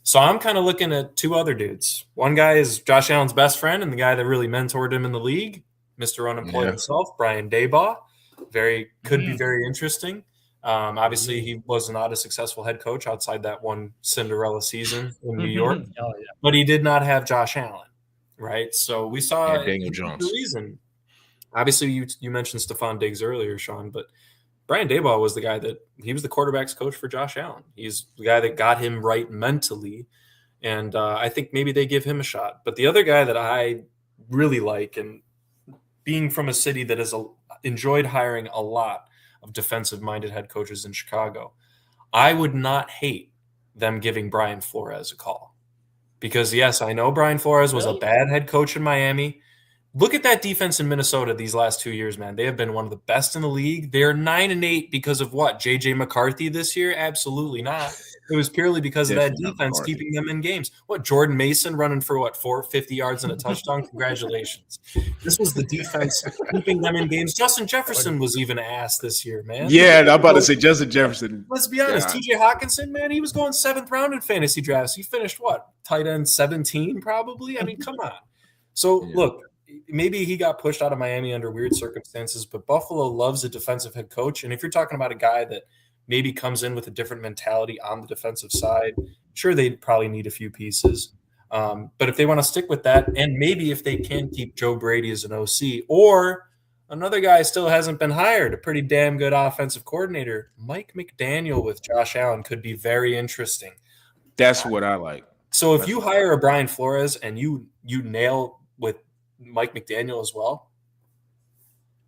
So I'm kind of looking at two other dudes. One guy is Josh Allen's best friend and the guy that really mentored him in the league, Mr. Unemployed himself, Brian Daboll. Could be very interesting. Obviously, he was not a successful head coach outside that one Cinderella season in New York, but he did not have Josh Allen, right? So we saw Daniel Jones. The reason Obviously, you mentioned Stephon Diggs earlier, Sean, but Brian Daboll was the guy he was the quarterback's coach for Josh Allen. He's the guy that got him right mentally, and I think maybe they give him a shot. But the other guy that I really like, and being from a city that has enjoyed hiring a lot of defensive-minded head coaches in Chicago, I would not hate them giving Brian Flores a call. Because, yes, I know Brian Flores was a bad head coach in Miami. Look at that defense in Minnesota these last 2 years, man. They have been one of the best in the league. They're 9-8 because of what? J.J. McCarthy this year? Absolutely not. It was purely because of that defense keeping them in games. What, Jordan Mason running for, 450 yards and a touchdown? Congratulations. This was the defense keeping them in games. Justin Jefferson was even ass this year, man. Yeah, I'm about to say Justin Jefferson. Let's be honest. T.J. Hawkinson, man, he was going 7th round in fantasy drafts. He finished, tight end 17 probably? I mean, come on. So, look, maybe he got pushed out of Miami under weird circumstances, but Buffalo loves a defensive head coach. And if you're talking about a guy that maybe comes in with a different mentality on the defensive side, sure, they probably need a few pieces. But if they want to stick with that, and maybe if they can keep Joe Brady as an OC, or another guy still hasn't been hired, a pretty damn good offensive coordinator, Mike McDaniel with Josh Allen could be very interesting. That's what I like. So if you hire a Brian Flores and you nail with Mike McDaniel as well,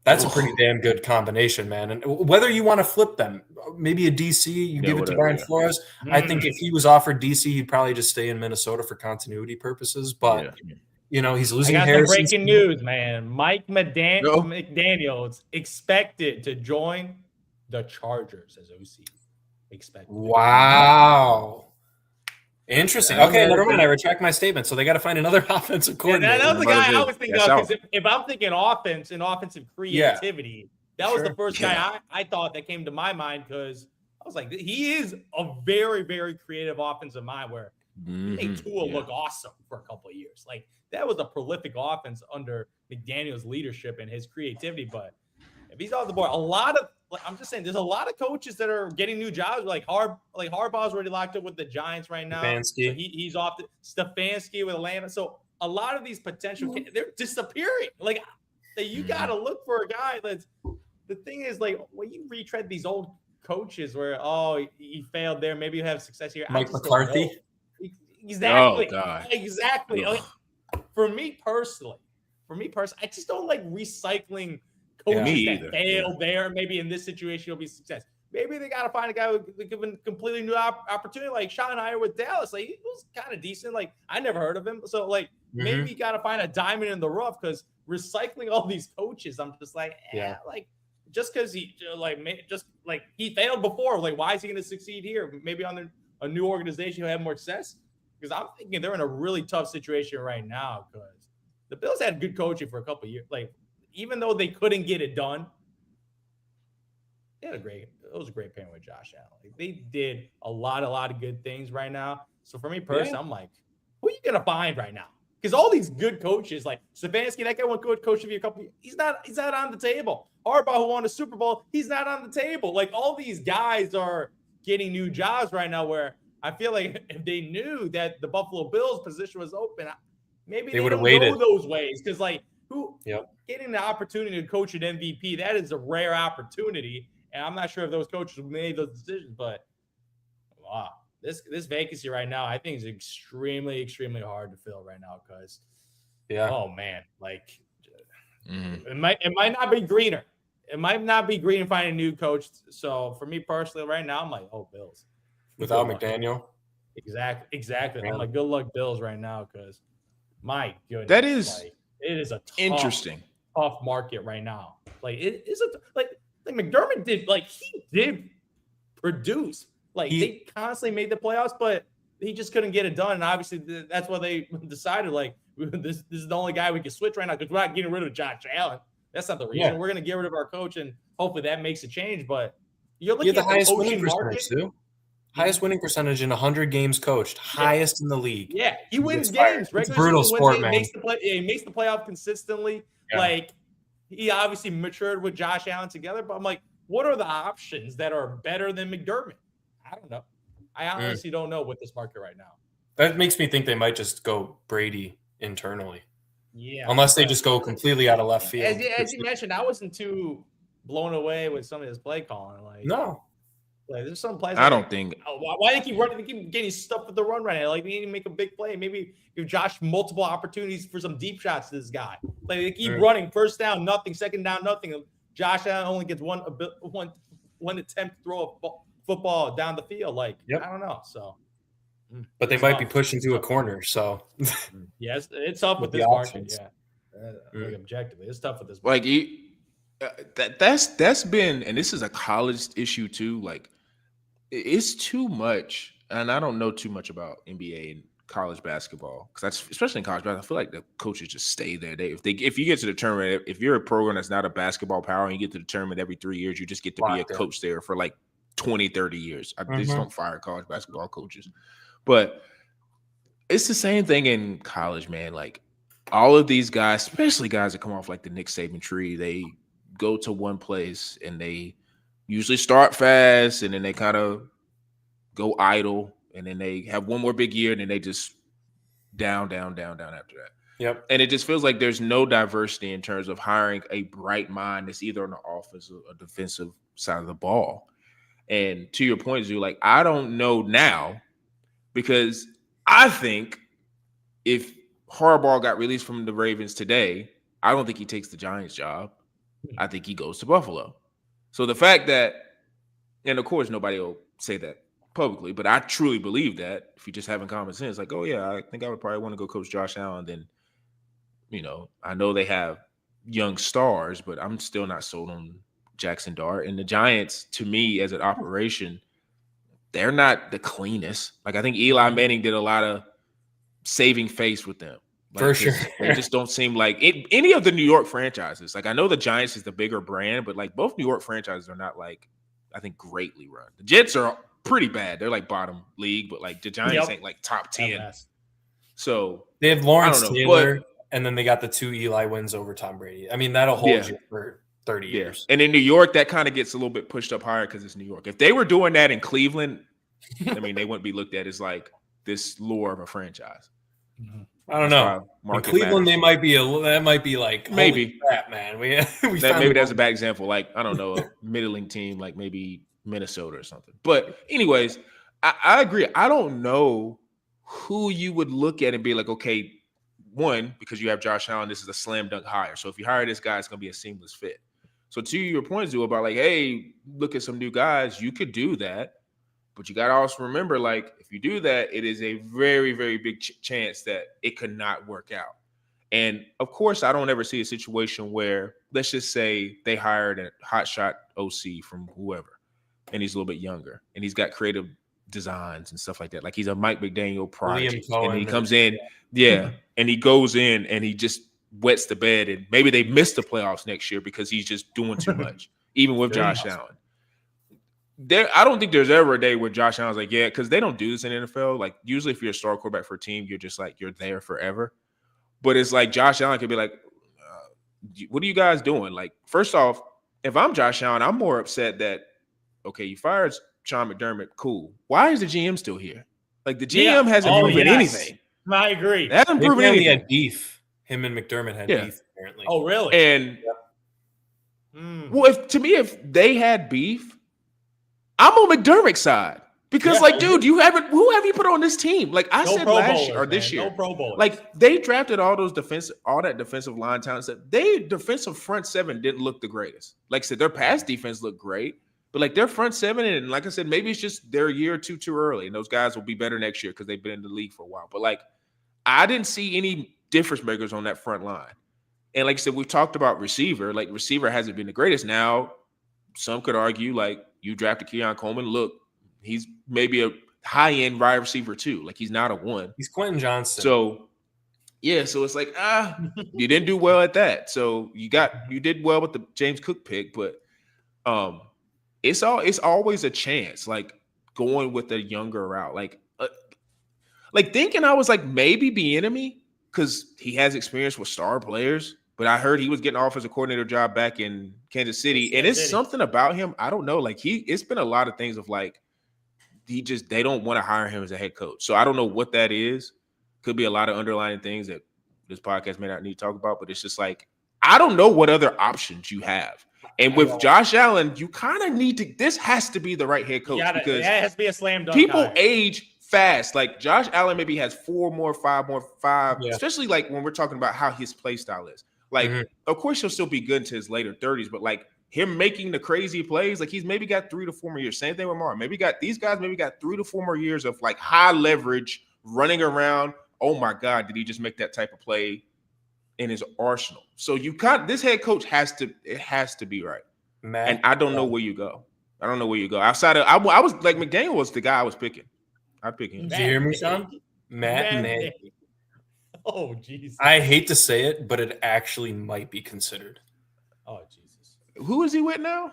that's a pretty damn good combination, man. And whether you want to flip them, maybe a DC, you give it to Brian Flores. I think if he was offered DC, he'd probably just stay in Minnesota for continuity purposes. But he's losing. I got Harrison. some breaking news, man. Mike McDaniel's expected to join the Chargers as OC. Expected. Wow. Interesting. Okay, never mind. I retract my statement. So they got to find another offensive coordinator. That was the guy I was thinking of. Because if I'm thinking offense and offensive creativity, that was the first guy I thought that came to my mind, because I was like, he is a very, very creative offensive mind where he made Tua look awesome for a couple of years. Like, that was a prolific offense under McDaniel's leadership and his creativity. But if he's off the board, I'm just saying, there's a lot of coaches that are getting new jobs. Like Harbaugh's already locked up with the Giants right now. So he's off. Stefanski with Atlanta. So a lot of these potential, they're disappearing. Like, you got to look for a guy that's. The thing is, like, when you retread these old coaches where he failed there, maybe you have success here. Mike McCarthy. Exactly. Oh, God. Exactly. Like, for me personally, I just don't like recycling coaches that failed there. Maybe in this situation, you'll be success. Maybe they got to find a guy who give a completely new opportunity, like Sean Hire with Dallas. Like, he was kind of decent. Like, I never heard of him. So, like, maybe you got to find a diamond in the rough, because recycling all these coaches, I'm just like, like, just because he he failed before, like, why is he going to succeed here? Maybe on a new organization he'll have more success. Because I'm thinking they're in a really tough situation right now, because the Bills had good coaching for a couple of years. Like, even though they couldn't get it done, it was a great pairing with Josh Allen. Like, they did a lot of good things right now. So for me personally, I'm like, who are you gonna find right now? Because all these good coaches, like Stefanski, that guy won good coach of you a couple. He's not on the table. Harbaugh, who won a Super Bowl, he's not on the table. Like, all these guys are getting new jobs right now, where I feel like if they knew that the Buffalo Bills position was open, maybe they would have waited those ways. Because, like, getting the opportunity to coach an MVP, that is a rare opportunity. And I'm not sure if those coaches made those decisions, but wow, this vacancy right now, I think is extremely, extremely hard to fill right now, because oh man, like it might not be greener. It might not be green finding a new coach. So for me personally, right now, I'm like, Bills. Without McDaniel? Exactly. I'm like, good luck, Bills, right now, because my goodness. That is like, it is a tough market right now. Like, it is like McDermott did, like, he did produce. Like, they constantly made the playoffs, but he just couldn't get it done. And obviously that's why they decided, like, this is the only guy we can switch right now, because we're not getting rid of Josh Allen. That's not the reason. We're going to get rid of our coach, and hopefully that makes a change. But you're looking at the highest winning percentage, too. Highest winning percentage in 100 games coached. Highest in the league. Yeah, he wins games. It's a brutal sport, man. He makes the playoff consistently. Yeah. Like, he obviously matured with Josh Allen together. But I'm like, what are the options that are better than McDermott? I don't know. I honestly don't know with this market right now. That makes me think they might just go Brady internally. Yeah. Unless they just go completely out of left field. As you mentioned, I wasn't too blown away with some of his play calling. Like, No. like there's some plays. I don't think. Why they keep running? They keep getting stuff with the run right now. Like, they need to make a big play. Maybe give Josh multiple opportunities for some deep shots to this guy. Like, they keep running. First down, nothing. Second down, nothing. Josh Allen only gets one attempt to throw a football down the field. Like, I don't know. So, but they might be pushing to a corner. So, yes, it's tough with this market. Yeah, like objectively, it's tough with this market. Like that's been, and this is a college issue too. Like, it's too much, and I don't know too much about NBA and college basketball because that's especially in college basketball. I feel like the coaches just stay there. If you get to the tournament, if you're a program that's not a basketball power and you get to the tournament every 3 years, you just get to be a coach there for like 20, 30 years. I just don't fire college basketball coaches. But it's the same thing in college, man. Like, all of these guys, especially guys that come off like the Nick Saban tree, they go to one place and they usually start fast and then they kind of go idle and then they have one more big year and then they just down after that. Yep. And it just feels like there's no diversity in terms of hiring a bright mind that's either on the offensive or defensive side of the ball. And to your point, Zoo, like, I don't know now, because I think if Harbaugh got released from the Ravens today, I don't think he takes the Giants job. I think he goes to Buffalo. So the fact that, and of course nobody will say that publicly, but I truly believe that if you're just having common sense, like, oh yeah, I think I would probably want to go coach Josh Allen. Then, I know they have young stars, but I'm still not sold on Jackson Dart. And the Giants, to me, as an operation, they're not the cleanest. Like, I think Eli Manning did a lot of saving face with them. Like, for sure. They just don't seem like any of the New York franchises. Like, I know the Giants is the bigger brand, but like both New York franchises are not like, I think, greatly run. The Jets are pretty bad. They're like bottom league, but like the Giants ain't like top 10. So they have Lawrence Taylor, and then they got the 2 Eli wins over Tom Brady. I mean, that'll hold you for 30 years. And in New York, that kind of gets a little bit pushed up higher because it's New York. If they were doing that in Cleveland, I mean, they wouldn't be looked at as like this lure of a franchise. I don't know. In Cleveland, that might be like, maybe crap, man. Maybe that's a bad example. Like, I don't know, a middling team like maybe Minnesota or something. But anyways, I agree. I don't know who you would look at and be like, okay, one, because you have Josh Allen, this is a slam dunk hire. So if you hire this guy, it's going to be a seamless fit. So to your point, Zoo, about like, hey, look at some new guys, you could do that. But you got to also remember, like, if you do that, it is a very, very big chance that it could not work out. And, of course, I don't ever see a situation where, let's just say they hired a hotshot OC from whoever, and he's a little bit younger, and he's got creative designs and stuff like that. Like, he's a Mike McDaniel project. And he comes in, and he goes in, and he just wets the bed. And maybe they miss the playoffs next year because he's just doing too much, even with Josh Allen. I don't think there's ever a day where Josh Allen's like, because they don't do this in the NFL. Like, usually if you're a star quarterback for a team, you're just like, you're there forever. But it's like Josh Allen could be like, what are you guys doing? Like, first off, if I'm Josh Allen, I'm more upset that, okay, you fired Sean McDermott, cool. Why is the GM still here? Like, the GM hasn't proven anything. I agree. They haven't proven anything. He had beef. Him and McDermott had beef, apparently. Oh, really? And, well, if they had beef, I'm on McDermott's side because, like, dude, who have you put on this team? Like I said last year or this year, no Pro Bowlers. Like, they drafted all that defensive line talent. Their defensive front seven didn't look the greatest. Like I said, their pass defense looked great, but like their front seven, and like I said, maybe it's just they're a year or two too early, and those guys will be better next year because they've been in the league for a while. But like, I didn't see any difference makers on that front line. And like I said, we've talked about receiver. Like, receiver hasn't been the greatest. Now, some could argue, like, you drafted Keon Coleman. Look, he's maybe a high-end wide receiver too. Like, he's not a one. He's Quentin Johnson. So, so it's like, you didn't do well at that. So you did well with the James Cook pick, but it's always a chance, like, going with a younger route. Like thinking I was like maybe Bieniemy because he has experience with star players. But I heard he was getting offensive coordinator job back in Kansas City. And it's something about him. I don't know. Like, it's been a lot of things of like, they don't want to hire him as a head coach. So I don't know what that is. Could be a lot of underlying things that this podcast may not need to talk about, but it's just like, I don't know what other options you have. And with Josh Allen, you kind of need to, this has to be the right head coach because it has to be a slam dunk. People hire. age fast. Like Josh Allen maybe has five more, Yeah. especially like when we're talking about how his play style is. Like, of course, he'll still be good into his later 30s, but like him making the crazy plays, like he's maybe got 3 to 4 more years. Same thing with Mar. These guys maybe got 3 to 4 more years of like high leverage running around. Oh my God, did he just make that type of play in his arsenal? So this head coach has to be right. Matt, and I don't know where you go. I don't know where you go. Outside of I was like McDaniel was the guy I was picking. I'd pick him. Did you hear me, Sean? Matt Nagy. Oh, Jesus. I hate to say it, but it actually might be considered. Oh, Jesus. Who is he with now?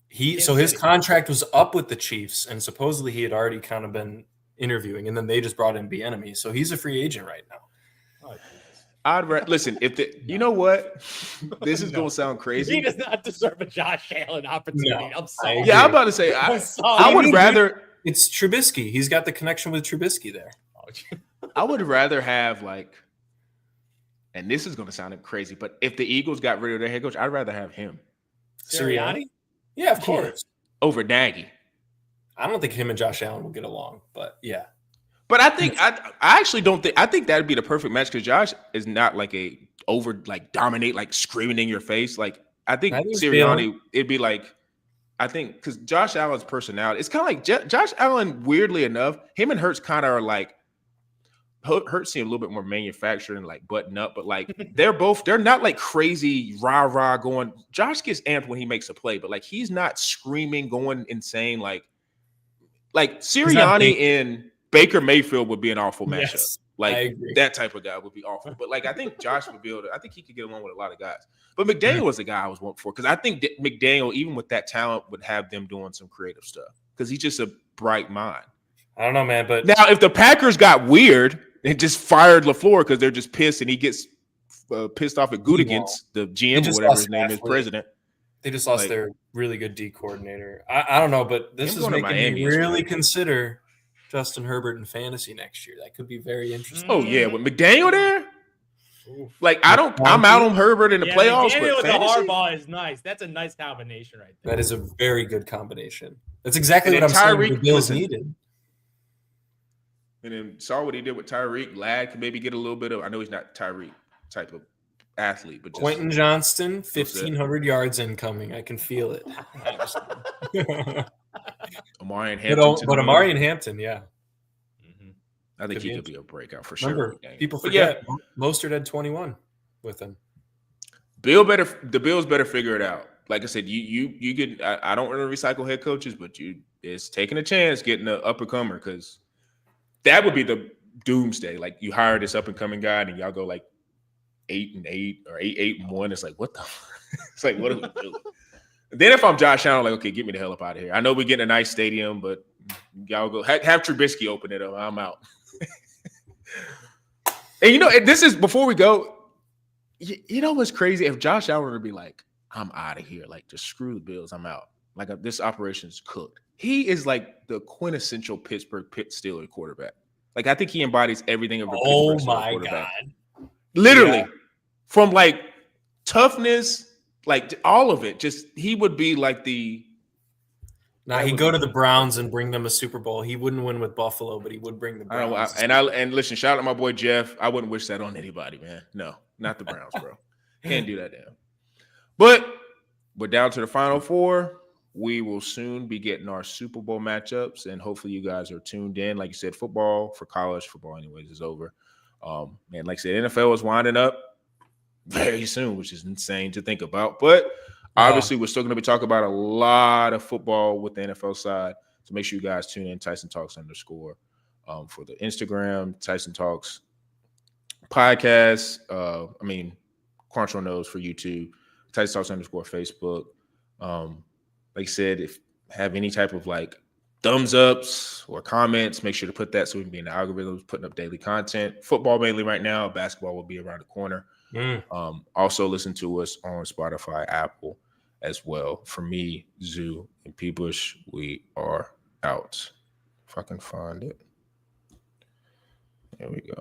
His contract was up with the Chiefs, and supposedly he had already kind of been interviewing, and then they just brought in Bieniemy, so he's a free agent right now. Oh, Jesus. Listen. You know what? This is gonna sound crazy. He does not deserve a Josh Allen opportunity. No, I'm sorry. Yeah, I'm about to say. I would rather. It's Trubisky. He's got the connection with Trubisky there. I would rather have like, and this is gonna sound crazy, but if the Eagles got rid of their head coach, I'd rather have him. Sirianni? Yeah, of course. Over Nagy. I don't think him and Josh Allen will get along, but yeah. But I think I actually don't think I think that'd be the perfect match because Josh is not like a over like dominate like screaming in your face. Like I think Sirianni it'd be like I think because Josh Allen's personality it's kind of like Josh Allen. Weirdly enough, him and Hurts kind of are like Hurts seem a little bit more manufactured and like button up, but like they're not like crazy rah going. Josh gets amped when he makes a play, but like he's not screaming going insane like Sirianni and Baker Mayfield would be an awful matchup. Yes, like that type of guy would be awful. But like I think Josh would be able to. I think he could get along with a lot of guys. But McDaniel was the guy I was wanting for because I think that McDaniel, even with that talent, would have them doing some creative stuff because he's just a bright mind. I don't know, man. But now, if the Packers got weird and just fired LaFleur because they're just pissed and he gets pissed off at Gutekunst, the GM or whatever his name is, president. They just lost their really good D coordinator. I don't know, but this is making me really consider Justin Herbert in fantasy next year. That could be very interesting. Oh yeah, with McDaniel there. Like I'm out on Herbert in the playoffs. McDaniel but with the Harbaugh is nice. That's a nice combination right there. That is a very good combination. That's exactly what I'm saying. The Bills needed. And then saw what he did with Tyreek. Lad can maybe get a little bit of. I know he's not Tyreek type of athlete, but just, Quentin Johnston, 1,500 yards incoming. I can feel it. Amari Hampton, but Amari and Hampton, yeah. I think he could be a breakout for sure. Remember, people forget Mostert had 21 with him. The Bills better figure it out. Like I said, you get. I don't want to recycle head coaches, but it's taking a chance getting an up and comer because that would be the doomsday. Like you hire this up and coming guy, and y'all go like 8-8 or 8-1. It's like what the? It's like what do we do? Then if I'm Josh Allen, like okay, get me the hell up out of here. I know we're getting a nice stadium, but y'all go have Trubisky open it up. I'm out. And this is before we go. You know what's crazy? If Josh Allen would be like, I'm out of here, like just screw the Bills, I'm out. Like this operation's cooked. He is like the quintessential Pittsburgh Steelers quarterback. Like I think he embodies everything of a Pittsburgh Steelers quarterback. God. Literally, from like toughness, like all of it. Just he would be like the. Now he'd go to the Browns and bring them a Super Bowl. He wouldn't win with Buffalo, but he would bring the Browns. And listen, shout out to my boy Jeff. I wouldn't wish that on anybody, man. No, not the Browns, bro. Can't do that damn. But we're down to the Final Four. We will soon be getting our Super Bowl matchups, and hopefully you guys are tuned in. Like you said, football for college football, anyways, is over. Man, like I said, NFL is winding up very soon, which is insane to think about. But obviously, we're still going to be talking about a lot of football with the NFL side. So make sure you guys tune in Tyson Talks _ for the Instagram, Tyson Talks podcast. Quantrill knows for YouTube, Tyson Talks _ Facebook. Like I said, if have any type of like thumbs ups or comments, make sure to put that so we can be in the algorithms, putting up daily content. Football mainly right now. Basketball will be around the corner. Also listen to us on Spotify, Apple as well. For me, Zoo, and P. Bush, we are out. If I can find it. There we go.